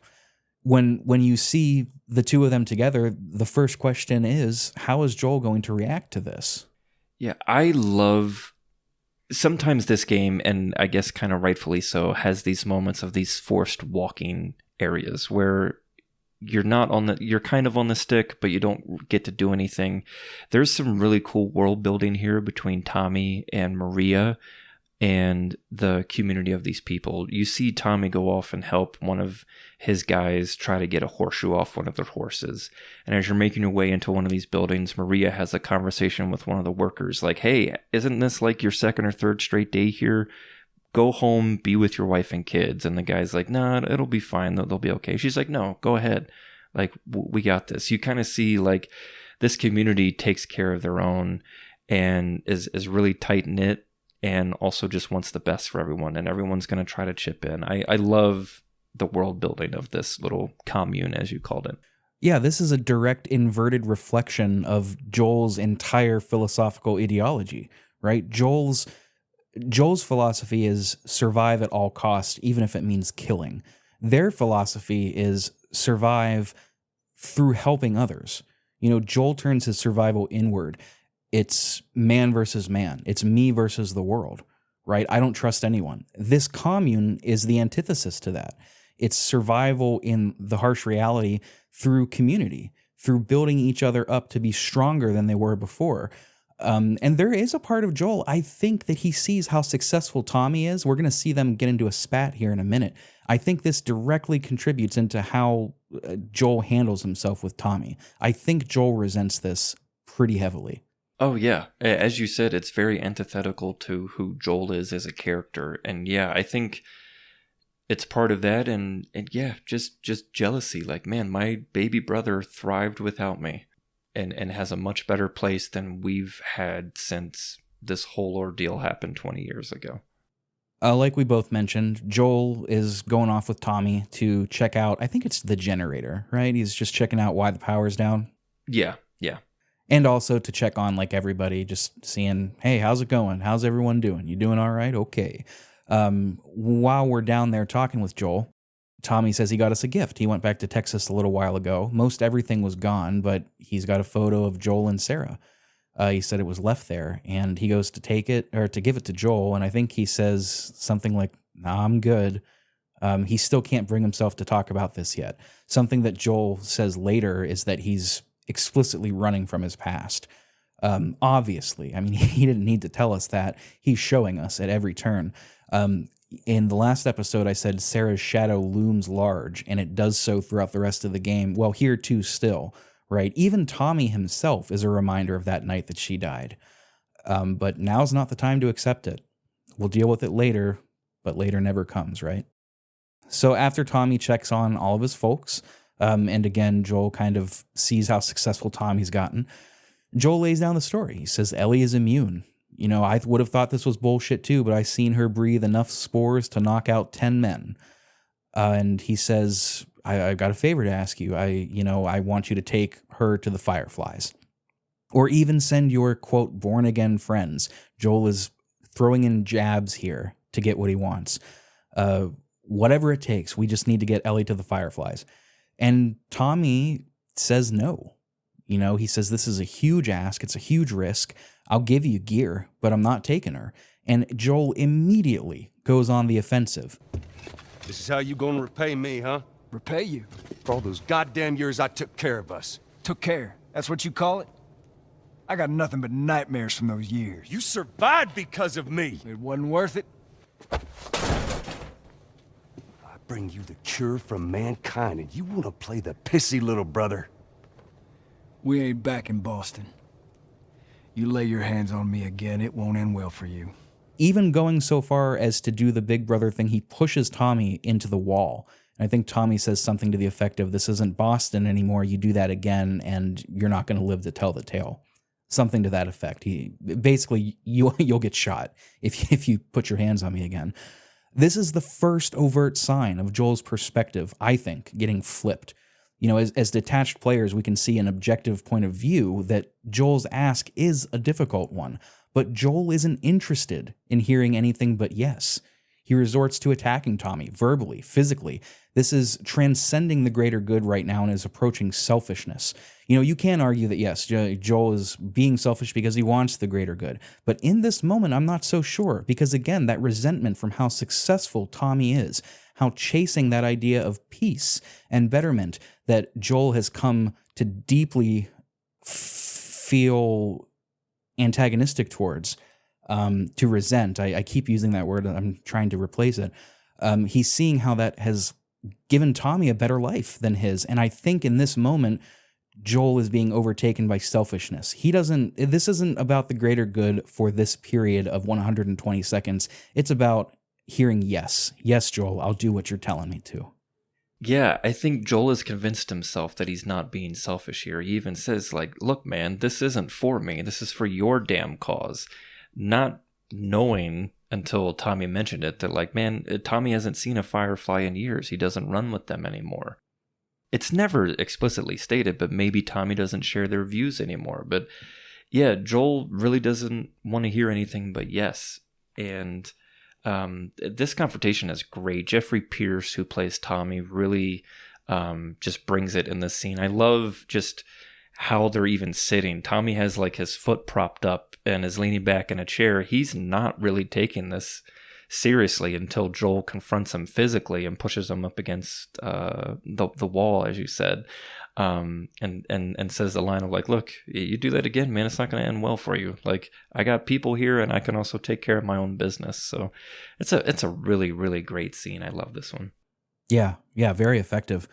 [SPEAKER 1] When you see the two of them together, the first question is, how is Joel going to react to this?
[SPEAKER 2] Yeah, I love sometimes this game, and I guess kind of rightfully so, has these moments of these forced walking areas where you're kind of on the stick, but you don't get to do anything. There's some really cool world building here between Tommy and Maria and the community of these people. You see Tommy go off and help one of his guys try to get a horseshoe off one of their horses. And as you're making your way into one of these buildings, Maria has a conversation with one of the workers like, hey, isn't this like your second or third straight day here? Go home, be with your wife and kids. And the guy's like, nah, it'll be fine. They'll be okay. She's like, no, go ahead. Like, we got this. You kind of see like this community takes care of their own and is really tight knit and also just wants the best for everyone. And everyone's going to try to chip in. I love the world building of this little commune, as you called it.
[SPEAKER 1] Yeah, this is a direct inverted reflection of Joel's entire philosophical ideology, right? Joel's philosophy is survive at all costs, even if it means killing. Their philosophy is survive through helping others. Joel turns his survival inward. It's man versus man. It's me versus the world, right? I don't trust anyone. This commune is the antithesis to that. It's survival in the harsh reality through community, through building each other up to be stronger than they were before. And there is a part of Joel, I think, that he sees how successful Tommy is. We're going to see them get into a spat here in a minute. I think this directly contributes into how Joel handles himself with Tommy. I think Joel resents this pretty heavily.
[SPEAKER 2] Oh, yeah. As you said, it's very antithetical to who Joel is as a character. And yeah, I think it's part of that. And yeah, just jealousy. Like, man, my baby brother thrived without me and has a much better place than we've had since this whole ordeal happened 20 years ago.
[SPEAKER 1] Like we both mentioned, Joel is going off with Tommy to check out, I think it's the generator, right? He's just checking out why the power's down.
[SPEAKER 2] Yeah.
[SPEAKER 1] And also to check on like everybody, just seeing, hey, how's it going? How's everyone doing? You doing all right? Okay. While we're down there talking with Joel, Tommy says he got us a gift. He went back to Texas a little while ago. Most everything was gone, but he's got a photo of Joel and Sarah. He said it was left there, and he goes to take it, or to give it to Joel, and I think he says something like, "Nah, I'm good." He still can't bring himself to talk about this yet. Something that Joel says later is that he's explicitly running from his past. Obviously, I mean, he didn't need to tell us that. He's showing us at every turn. In the last episode, I said Sarah's shadow looms large, and it does so throughout the rest of the game. Well, here too still, right? Even Tommy himself is a reminder of that night that she died. But now's not the time to accept it. We'll deal with it later, but later never comes, right? So after Tommy checks on all of his folks, and again, Joel kind of sees how successful Tommy's gotten, Joel lays down the story. He says Ellie is immune. You know, I would have thought this was bullshit too, but I seen her breathe enough spores to knock out 10 men. And he says, I've got a favor to ask you. I want you to take her to the Fireflies. Or even send your, quote, born-again friends. Joel is throwing in jabs here to get what he wants. Whatever it takes, we just need to get Ellie to the Fireflies. And Tommy says no. You know, he says, this is a huge ask. It's a huge risk. I'll give you gear, but I'm not taking her. And Joel immediately goes on the offensive.
[SPEAKER 10] This is how you gonna repay me, huh?
[SPEAKER 9] Repay you?
[SPEAKER 10] For all those goddamn years I took care of us.
[SPEAKER 9] Took care. That's what you call it? I got nothing but nightmares from those years.
[SPEAKER 10] You survived because of me.
[SPEAKER 9] It wasn't worth it.
[SPEAKER 10] I bring you the cure from mankind, and you wanna play the pissy little brother.
[SPEAKER 9] We ain't back in Boston. You lay your hands on me again, it won't end well for you.
[SPEAKER 1] Even going so far as to do the big brother thing, he pushes Tommy into the wall. And I think Tommy says something to the effect of, this isn't Boston anymore, you do that again, and you're not going to live to tell the tale. Something to that effect. Basically, you'll get shot if you put your hands on me again. This is the first overt sign of Joel's perspective, I think, getting flipped. You know, as detached players, we can see an objective point of view that Joel's ask is a difficult one, but Joel isn't interested in hearing anything but yes. He resorts to attacking Tommy, verbally, physically. This is transcending the greater good right now and is approaching selfishness. You know, you can argue that, yes, Joel is being selfish because he wants the greater good. But in this moment, I'm not so sure, because again, that resentment from how successful Tommy is, how chasing that idea of peace and betterment that Joel has come to deeply feel antagonistic towards, to resent. I keep using that word. I'm trying to replace it. He's seeing how that has given Tommy a better life than his. And I think in this moment, Joel is being overtaken by selfishness. This isn't about the greater good for this period of 120 seconds. It's about hearing yes. Yes, Joel, I'll do what you're telling me to.
[SPEAKER 2] Yeah, I think Joel has convinced himself that he's not being selfish here. He even says, like, look, man, this isn't for me. This is for your damn cause. Not knowing until Tommy mentioned it that, like, man, Tommy hasn't seen a Firefly in years. He doesn't run with them anymore. It's never explicitly stated, but maybe Tommy doesn't share their views anymore. But yeah, Joel really doesn't want to hear anything but yes. And this confrontation is great. Jeffrey Pierce, who plays Tommy, really just brings it in this scene. I love just how they're even sitting. Tommy has like his foot propped up and is leaning back in a chair. He's not really taking this seriously until Joel confronts him physically and pushes him up against the wall, as you said, and says the line of like, look, you do that again, man, it's not going to end well for you. Like, I got people here and I can also take care of my own business. So it's a really, really great scene. I love this one.
[SPEAKER 1] Yeah, very effective.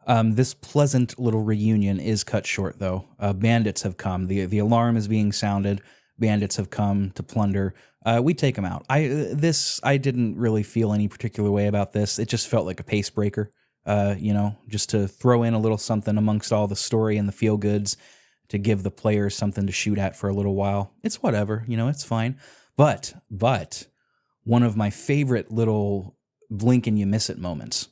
[SPEAKER 1] This pleasant little reunion is cut short, though. Bandits have come. The alarm is being sounded. Bandits have come to plunder. We take them out. I didn't really feel any particular way about this. It just felt like a pace breaker, just to throw in a little something amongst all the story and the feel goods to give the players something to shoot at for a little while. It's whatever, it's fine. But one of my favorite little blink and you miss it moments.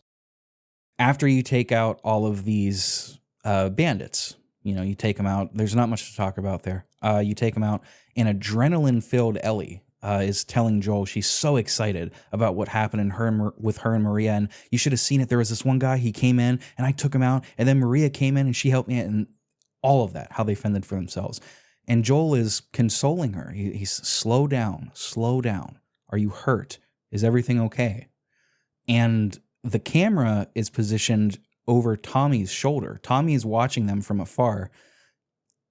[SPEAKER 1] After you take out all of these bandits, you take them out. There's not much to talk about there. You take them out. An adrenaline-filled Ellie is telling Joel she's so excited about what happened with her and Maria, and you should have seen it. There was this one guy, he came in and I took him out, and then Maria came in and she helped me, and all of that, how they fended for themselves. And Joel is consoling her. He's slow down. Are you hurt? Is everything okay? And the camera is positioned over Tommy's shoulder. Tommy is watching them from afar.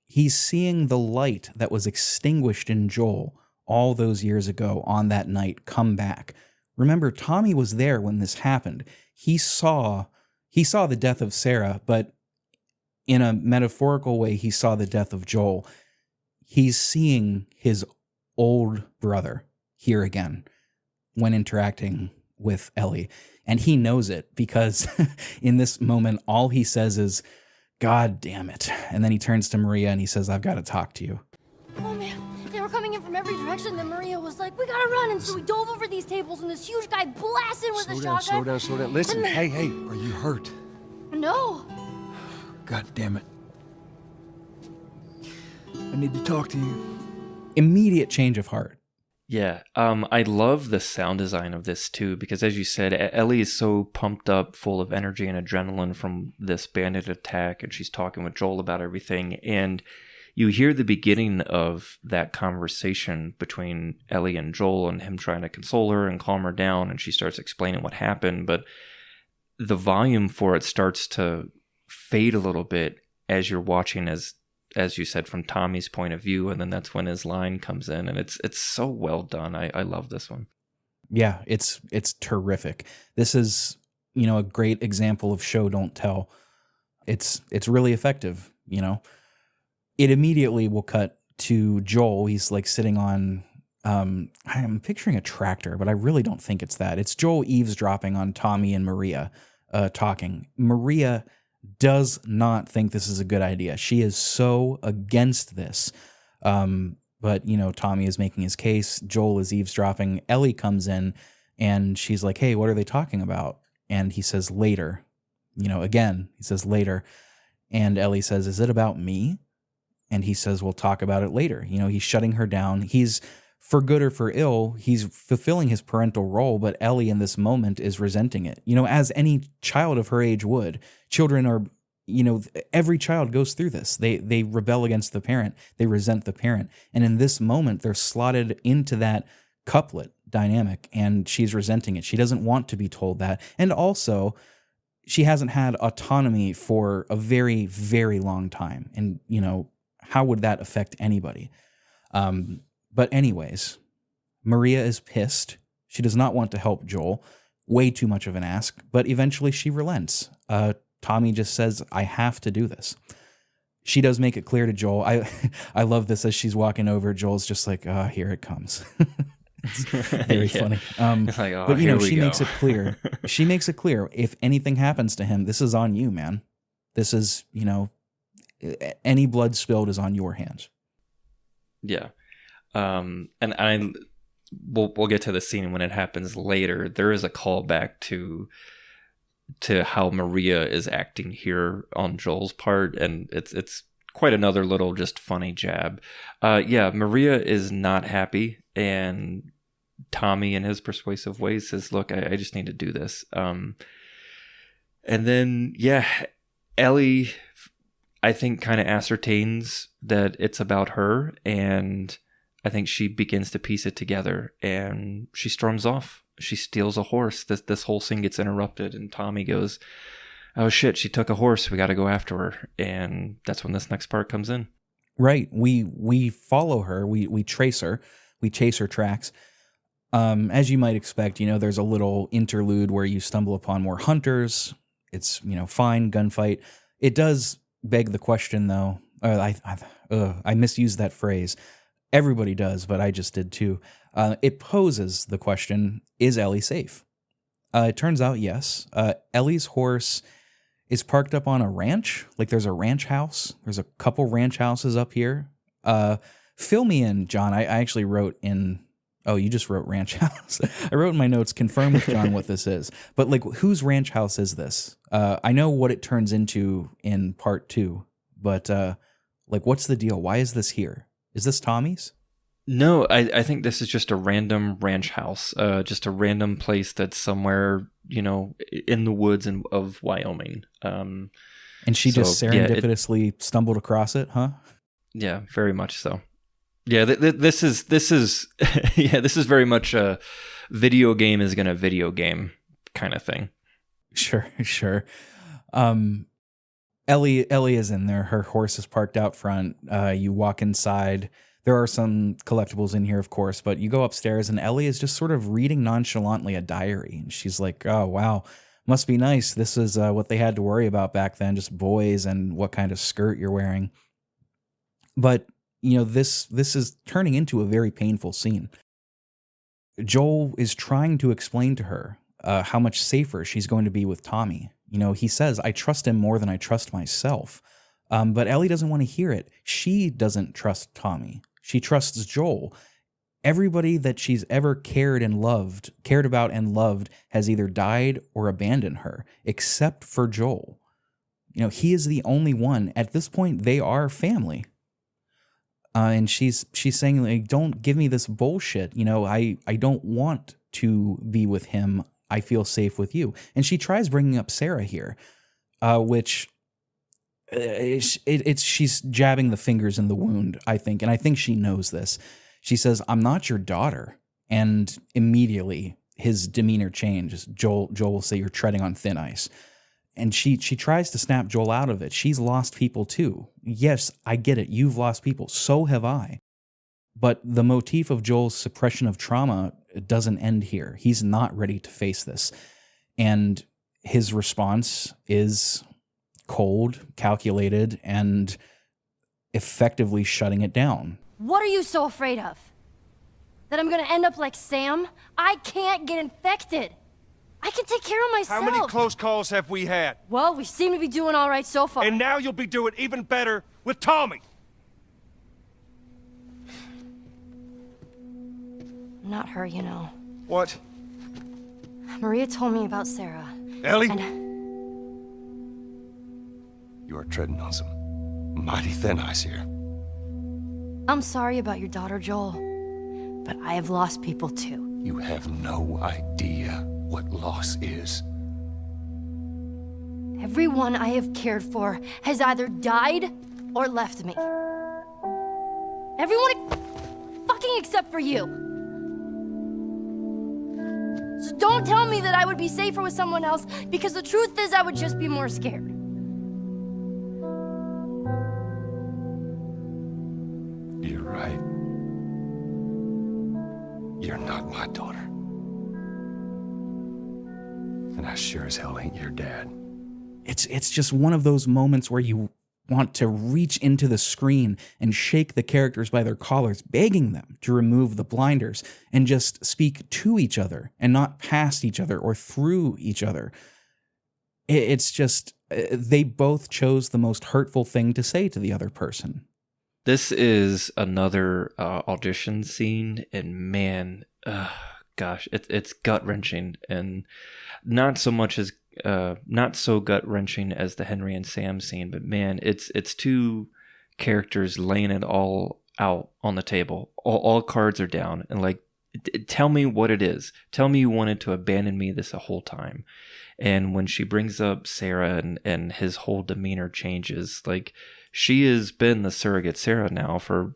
[SPEAKER 1] He's seeing the light that was extinguished in Joel all those years ago on that night come back. Remember, Tommy was there when this happened. He saw the death of Sarah, but in a metaphorical way, he saw the death of Joel. He's seeing his old brother here again when interacting with Ellie. And he knows it because in this moment, all he says is, "God damn it." And then he turns to Maria and he says, "I've got to talk to you."
[SPEAKER 4] Oh man, they were coming in from every direction. Then Maria was like, "We gotta run." And so we dove over these tables and this huge guy blasted with a shotgun.
[SPEAKER 5] Slow down. Listen, hey, are you hurt?
[SPEAKER 4] No.
[SPEAKER 9] God damn it. I need to talk to you.
[SPEAKER 1] Immediate change of heart.
[SPEAKER 2] Yeah, I love the sound design of this too, because as you said, Ellie is so pumped up, full of energy and adrenaline from this bandit attack, and she's talking with Joel about everything, and you hear the beginning of that conversation between Ellie and Joel and him trying to console her and calm her down, and she starts explaining what happened, but the volume for it starts to fade a little bit as you're watching, as you said, from Tommy's point of view, and then that's when his line comes in, and it's so well done. I love this one.
[SPEAKER 1] Yeah, it's terrific. This is, a great example of show don't tell. It's really effective, It immediately will cut to Joel. He's like sitting on I'm picturing a tractor, but I really don't think it's that. It's Joel eavesdropping on Tommy and Maria talking. Maria does not think this is a good idea. She is so against this. But, Tommy is making his case. Joel is eavesdropping. Ellie comes in and she's like, "Hey, what are they talking about?" And he says, "Later." Again, he says, "Later." And Ellie says, "Is it about me?" And he says, "We'll talk about it later." He's shutting her down. He's, for good or for ill, he's fulfilling his parental role, but Ellie in this moment is resenting it. As any child of her age would. Children are, every child goes through this. They rebel against the parent. They resent the parent. And in this moment, they're slotted into that couplet dynamic, and she's resenting it. She doesn't want to be told that. And also, she hasn't had autonomy for a very, very long time. And, how would that affect anybody? But anyways, Maria is pissed. She does not want to help Joel. Way too much of an ask, but eventually she relents. Tommy just says, "I have to do this." She does make it clear to Joel. I love this as she's walking over. Joel's just like, "Here it comes." It's very funny. But she makes it clear. She makes it clear, if anything happens to him, this is on you, man. This is, any blood spilled is on your hands.
[SPEAKER 2] Yeah. And we'll get to the scene when it happens later. There is a callback to how Maria is acting here on Joel's part, and it's quite another little just funny jab. Maria is not happy, and Tommy, in his persuasive ways, says, "Look, I just need to do this." And then Ellie, I think, kind of ascertains that it's about her, and I think she begins to piece it together, and she storms off. She steals a horse. This whole scene gets interrupted, and Tommy goes, "Oh shit, she took a horse. We got to go after her." And that's when this next part comes in.
[SPEAKER 1] Right. We follow her. We trace her. We chase her tracks. As you might expect, there's a little interlude where you stumble upon more hunters. It's, fine, gunfight. It does beg the question, though. I misused that phrase. Everybody does, but I just did too. It poses the question, is Ellie safe? It turns out yes. Ellie's horse is parked up on a ranch. Like there's a ranch house. There's a couple ranch houses up here. Fill me in, John. I actually wrote in... Oh, you just wrote ranch house. I wrote in my notes, confirm with John what this is. But whose ranch house is this? I know what it turns into in part 2, but what's the deal? Why is this here? Is this Tommy's?
[SPEAKER 2] No, I think this is just a random ranch house, just a random place that's somewhere, in the woods of Wyoming.
[SPEAKER 1] And she just serendipitously stumbled across it, huh?
[SPEAKER 2] Yeah, very much so. Yeah, this is yeah, this is very much a video game is gonna video game kind of thing.
[SPEAKER 1] Sure. Ellie is in there. Her horse is parked out front. You walk inside. There are some collectibles in here, of course, but you go upstairs and Ellie is just sort of reading nonchalantly a diary. And she's like, oh, wow, must be nice. This is what they had to worry about back then, just boys and what kind of skirt you're wearing. But, this is turning into a very painful scene. Joel is trying to explain to her how much safer she's going to be with Tommy. He says, I trust him more than I trust myself. But Ellie doesn't want to hear it. She doesn't trust Tommy. She trusts Joel. Everybody that she's ever cared about and loved has either died or abandoned her, except for Joel. He is the only one. At this point, they are family. And she's saying, like, don't give me this bullshit. I don't want to be with him. I feel safe with you. And she tries bringing up Sarah here, which she's jabbing the fingers in the wound, I think. And I think she knows this. She says, I'm not your daughter. And immediately his demeanor changes. Joel will say, you're treading on thin ice. And she tries to snap Joel out of it. She's lost people too. Yes, I get it. You've lost people. So have I. But the motif of Joel's suppression of trauma doesn't end here. He's not ready to face this. And his response is cold, calculated, and effectively shutting it down.
[SPEAKER 4] What are you so afraid of? That I'm gonna end up like Sam? I can't get infected. I can take care of myself.
[SPEAKER 10] How many close calls have we had?
[SPEAKER 4] Well, we seem to be doing all right so far.
[SPEAKER 10] And now you'll be doing even better with Tommy.
[SPEAKER 4] Not her,
[SPEAKER 10] What?
[SPEAKER 4] Maria told me about Sarah.
[SPEAKER 10] Ellie?
[SPEAKER 4] And
[SPEAKER 10] You are treading on some mighty thin ice here.
[SPEAKER 4] I'm sorry about your daughter, Joel, but I have lost people too.
[SPEAKER 10] You have no idea what loss is.
[SPEAKER 4] Everyone I have cared for has either died or left me. Everyone fucking except for you. So don't tell me that I would be safer with someone else, because the truth is I would just be more scared.
[SPEAKER 10] You're right. You're not my daughter. And I sure as hell ain't your dad.
[SPEAKER 1] It's just one of those moments where you want to reach into the screen and shake the characters by their collars, begging them to remove the blinders and just speak to each other and not past each other or through each other. It's just, they both chose the most hurtful thing to say to the other person.
[SPEAKER 2] This is another audition scene, and man, gosh, it's gut-wrenching, and not so much as not so gut-wrenching as the Henry and Sam scene, but man, it's two characters laying it all out on the table. All cards are down, and like, tell me what it is. Tell me you wanted to abandon me this whole time. And when she brings up Sarah and his whole demeanor changes, like, she has been the surrogate Sarah now for,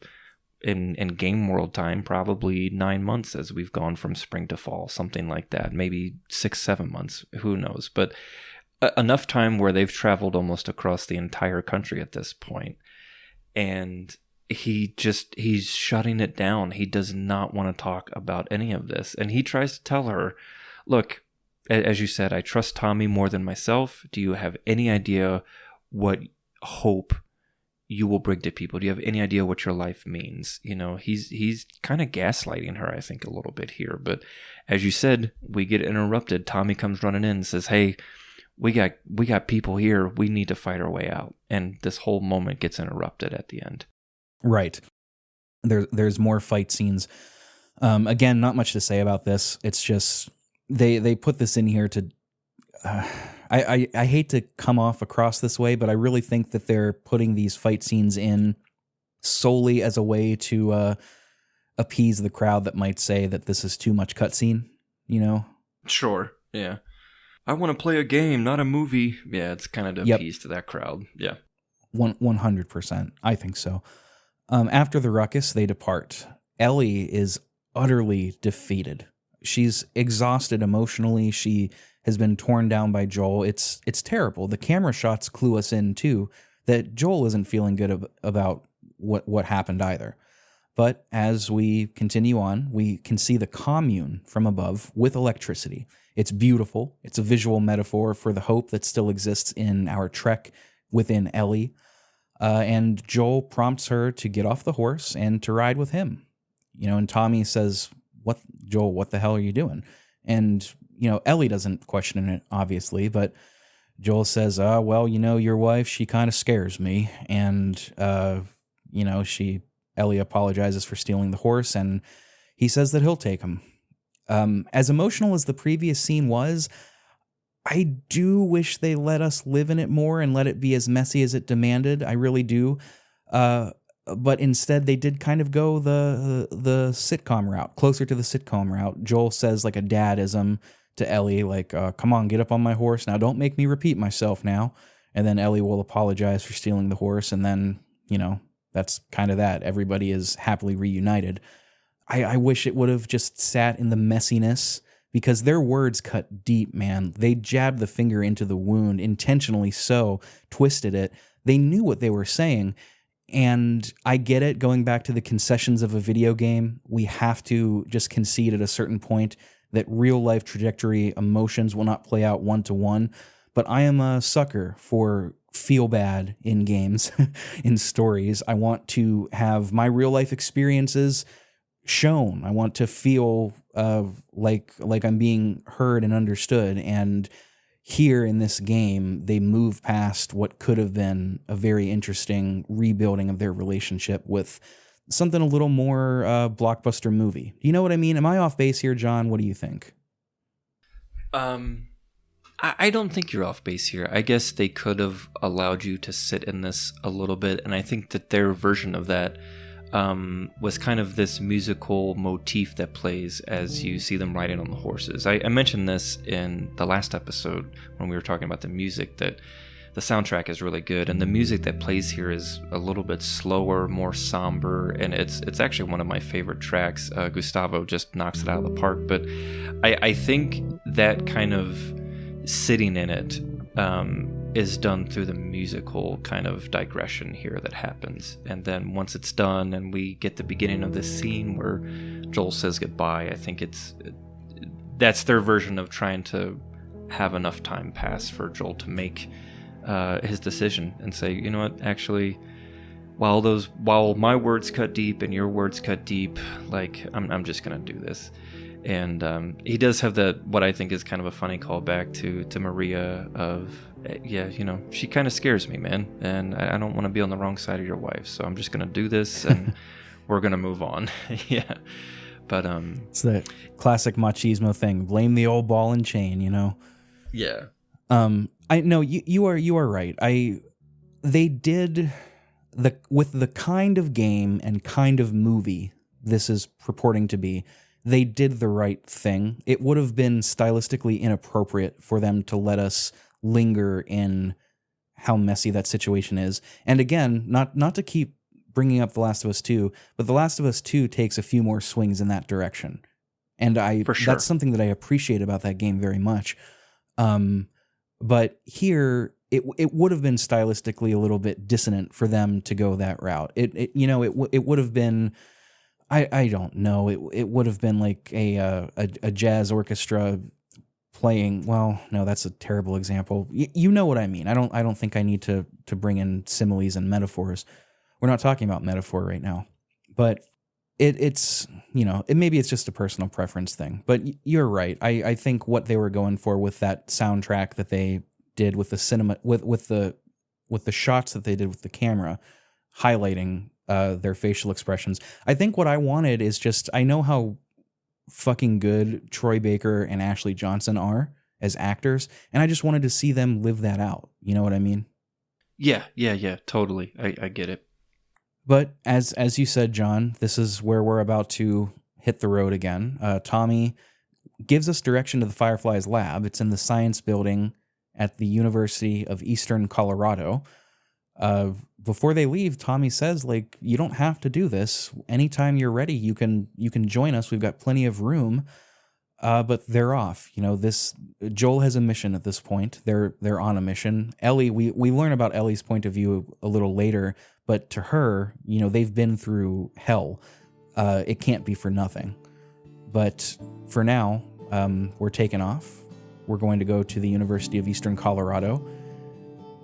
[SPEAKER 2] in game world time, probably 9 months as we've gone from spring to fall, something like that. Maybe 6-7 months, who knows? But enough time where they've traveled almost across the entire country at this point. And he's shutting it down. He does not want to talk about any of this. And he tries to tell her, look, as you said, I trust Tommy more than myself. Do you have any idea what hope you will bring to people? Do you have any idea what your life means? You know, he's kind of gaslighting her, I think, a little bit here. But as you said, we get interrupted. Tommy comes running in and says, hey, we got people here. We need to fight our way out. And this whole moment gets interrupted at the end. Right.
[SPEAKER 1] There's more fight scenes. Again, not much to say about this. It's just they put this in here to I hate to come off across this way, but I really think that they're putting these fight scenes in solely as a way to appease the crowd that might say that this is too much cutscene, you know?
[SPEAKER 2] Sure, yeah. I want to play a game, not a movie. Yeah, it's kind of to appease to that crowd. Yeah.
[SPEAKER 1] 100%. I think so. After the ruckus, they depart. Ellie is utterly defeated. She's exhausted emotionally. She has been torn down by Joel. It's terrible. The camera shots clue us in, too, that Joel isn't feeling good about what happened either. But as we continue on, we can see the commune from above with electricity. It's beautiful. It's a visual metaphor for the hope that still exists in our trek within Ellie. And Joel prompts her to get off the horse and to ride with him. And Tommy says, Joel, what the hell are you doing? And, Ellie doesn't question it, obviously, but Joel says, well, your wife, she kind of scares me. And, Ellie apologizes for stealing the horse, and he says that he'll take him. As emotional as the previous scene was, I do wish they let us live in it more and let it be as messy as it demanded. I really do. But instead, they did kind of go the sitcom route, closer to the sitcom route. Joel says like a dadism to Ellie, like, come on, get up on my horse. Now, don't make me repeat myself now. And then Ellie will apologize for stealing the horse. And then, that's kind of that. Everybody is happily reunited. I wish it would have just sat in the messiness, because their words cut deep, man. They jabbed the finger into the wound, intentionally so, twisted it. They knew what they were saying. And I get it, going back to the concessions of a video game, we have to just concede at a certain point that real-life trajectory emotions will not play out one-to-one. But I am a sucker for feel bad in games, in stories. I want to have my real-life experiences shown. I want to feel like I'm being heard and understood. And here in this game, they move past what could have been a very interesting rebuilding of their relationship with something a little more blockbuster movie. You know what I mean? Am I off base here, John? What do you think?
[SPEAKER 2] I don't think you're off base here. I guess they could have allowed you to sit in this a little bit, and I think that their version of that was kind of this musical motif that plays as you see them riding on the horses. I mentioned this in the last episode when we were talking about the music, that the soundtrack is really good, and the music that plays here is a little bit slower, more somber, and it's actually one of my favorite tracks. Gustavo just knocks it out of the park, but I think that kind of sitting in it is done through the musical kind of digression here that happens. And then once it's done and we get the beginning of this scene where Joel says goodbye, I think that's their version of trying to have enough time pass for Joel to make his decision and say, you know what, actually, while my words cut deep and your words cut deep, like I'm just gonna do this. And he does have what I think is kind of a funny callback to Maria of, she kind of scares me, man, and I don't want to be on the wrong side of your wife, so I'm just gonna do this and we're gonna move on. Yeah, but
[SPEAKER 1] it's the classic machismo thing: blame the old ball and chain,
[SPEAKER 2] Yeah.
[SPEAKER 1] I know you are right. They did with the kind of game and kind of movie this is purporting to be. They did the right thing. It would have been stylistically inappropriate for them to let us linger in how messy that situation is. And again, not to keep bringing up The Last of Us 2, but The Last of Us 2 takes a few more swings in that direction. And
[SPEAKER 2] For sure.
[SPEAKER 1] That's something that I appreciate about that game very much. But here, it would have been stylistically a little bit dissonant for them to go that route. It would have been... I don't know. It would have been like a jazz orchestra playing. Well, no, that's a terrible example. You know what I mean. I don't think I need to bring in similes and metaphors. We're not talking about metaphor right now. But it's maybe it's just a personal preference thing. But you're right. I think what they were going for with that soundtrack that they did with the cinema with the shots that they did with the camera, highlighting their facial expressions. I think what I wanted is just, I know how fucking good Troy Baker and Ashley Johnson are as actors, and I just wanted to see them live that out. You know what I mean?
[SPEAKER 2] Yeah, totally. I get it.
[SPEAKER 1] But as you said, John, this is where we're about to hit the road again. Tommy gives us direction to the Fireflies lab. It's in the science building at the University of Eastern Colorado. Before they leave, Tommy says, like, you don't have to do this. Anytime you're ready, you can join us. We've got plenty of room. But they're off. Joel has a mission at this point. They're on a mission. Ellie, we learn about Ellie's point of view a little later, but to her, they've been through hell. It can't be for nothing. But for now, we're taking off. We're going to go to the University of Eastern Colorado,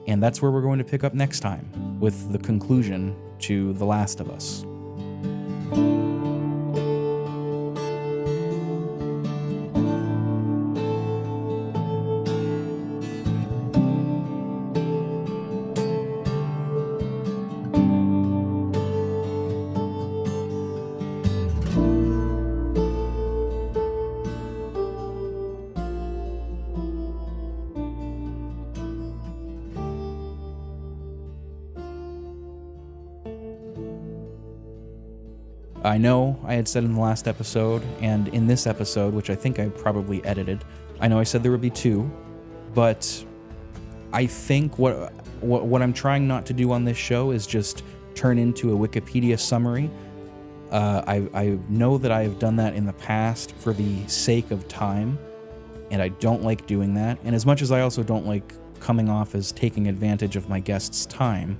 [SPEAKER 1] and that's where we're going to pick up next time with the conclusion to The Last of Us. I know I had said in the last episode, and in this episode, which I think I probably edited, I know I said there would be 2, but I think what I'm trying not to do on this show is just turn into a Wikipedia summary. I know that I have done that in the past for the sake of time, and I don't like doing that. And as much as I also don't like coming off as taking advantage of my guest's time,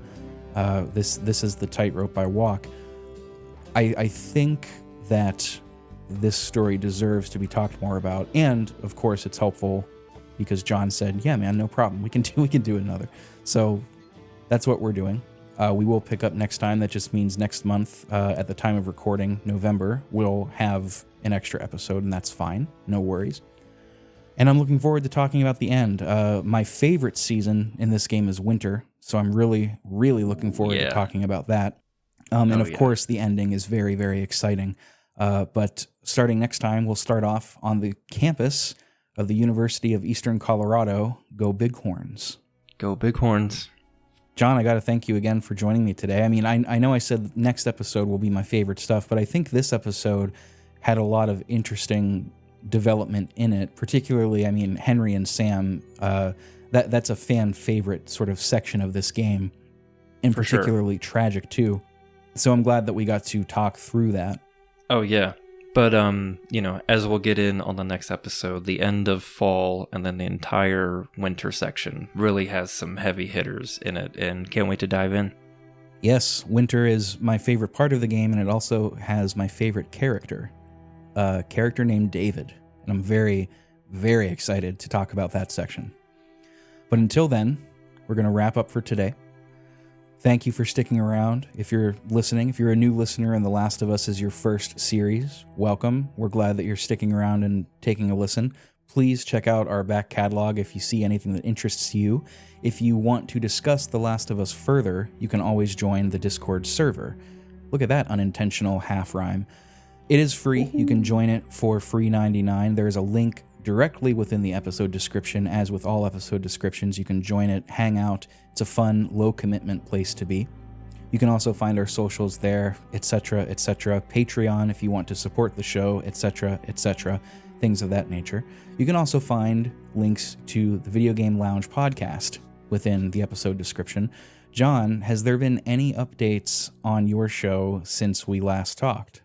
[SPEAKER 1] this is the tightrope I walk. I think that this story deserves to be talked more about, and of course it's helpful because John said, "Yeah, man, no problem. We can do another." So that's what we're doing. We will pick up next time. That just means next month, at the time of recording, November, we'll have an extra episode, and that's fine. No worries. And I'm looking forward to talking about the end. My favorite season in this game is winter, so I'm really, really looking forward to talking about that. And of course, the ending is very, very exciting. But starting next time, we'll start off on the campus of the University of Eastern Colorado. Go Bighorns.
[SPEAKER 2] Go Bighorns.
[SPEAKER 1] John, I got to thank you again for joining me today. I mean, I know I said next episode will be my favorite stuff, but I think this episode had a lot of interesting development in it. Particularly, I mean, Henry and Sam, that's a fan favorite sort of section of this game, and particularly tragic too. So I'm glad that we got to talk through that.
[SPEAKER 2] Oh, yeah. But, as we'll get in on the next episode, the end of fall and then the entire winter section really has some heavy hitters in it, and can't wait to dive in.
[SPEAKER 1] Yes, winter is my favorite part of the game, and it also has my favorite character, a character named David. And I'm very, very excited to talk about that section. But until then, we're going to wrap up for today. Thank you for sticking around. If you're listening, if you're a new listener and The Last of Us is your first series, welcome. We're glad that you're sticking around and taking a listen. Please check out our back catalog if you see anything that interests you. If you want to discuss The Last of Us further, you can always join the Discord server. Look at that unintentional half rhyme. It is free. You can join it for free $99. There is a link directly within the episode description. As with all episode descriptions, you can join it, hang out. It's a fun, low-commitment place to be. You can also find our socials there, etc., etc. Patreon if you want to support the show, etc., etc., things of that nature. You can also find links to the Video Game Lounge podcast within the episode description. John, has there been any updates on your show since we last talked?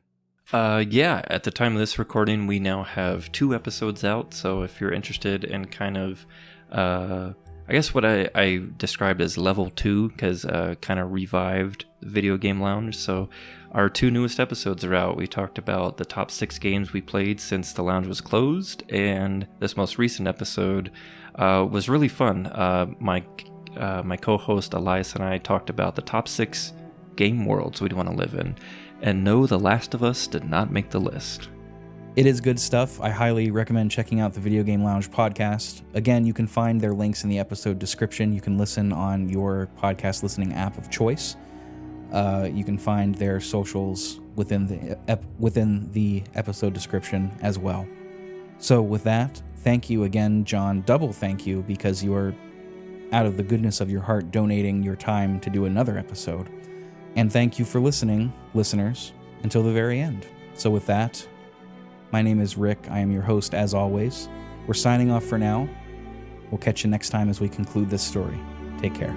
[SPEAKER 2] Yeah, at the time of this recording, we now have 2 episodes out, so if you're interested in kind of, I guess what I described as level 2, because kind of revived the Video Game Lounge, so our 2 newest episodes are out. We talked about the top 6 games we played since the lounge was closed, and this most recent episode was really fun. My co-host Elias and I talked about the top 6 game worlds we'd want to live in. And no, The Last of Us did not make the list.
[SPEAKER 1] It is good stuff. I highly recommend checking out the Video Game Lounge podcast. Again, you can find their links in the episode description. You can listen on your podcast listening app of choice. You can find their socials within the episode description as well. So with that, thank you again, John. Double thank you, because you are, out of the goodness of your heart, donating your time to do another episode. And thank you for listening, listeners, until the very end. So with that, my name is Rick. I am your host as always. We're signing off for now. We'll catch you next time as we conclude this story. Take care.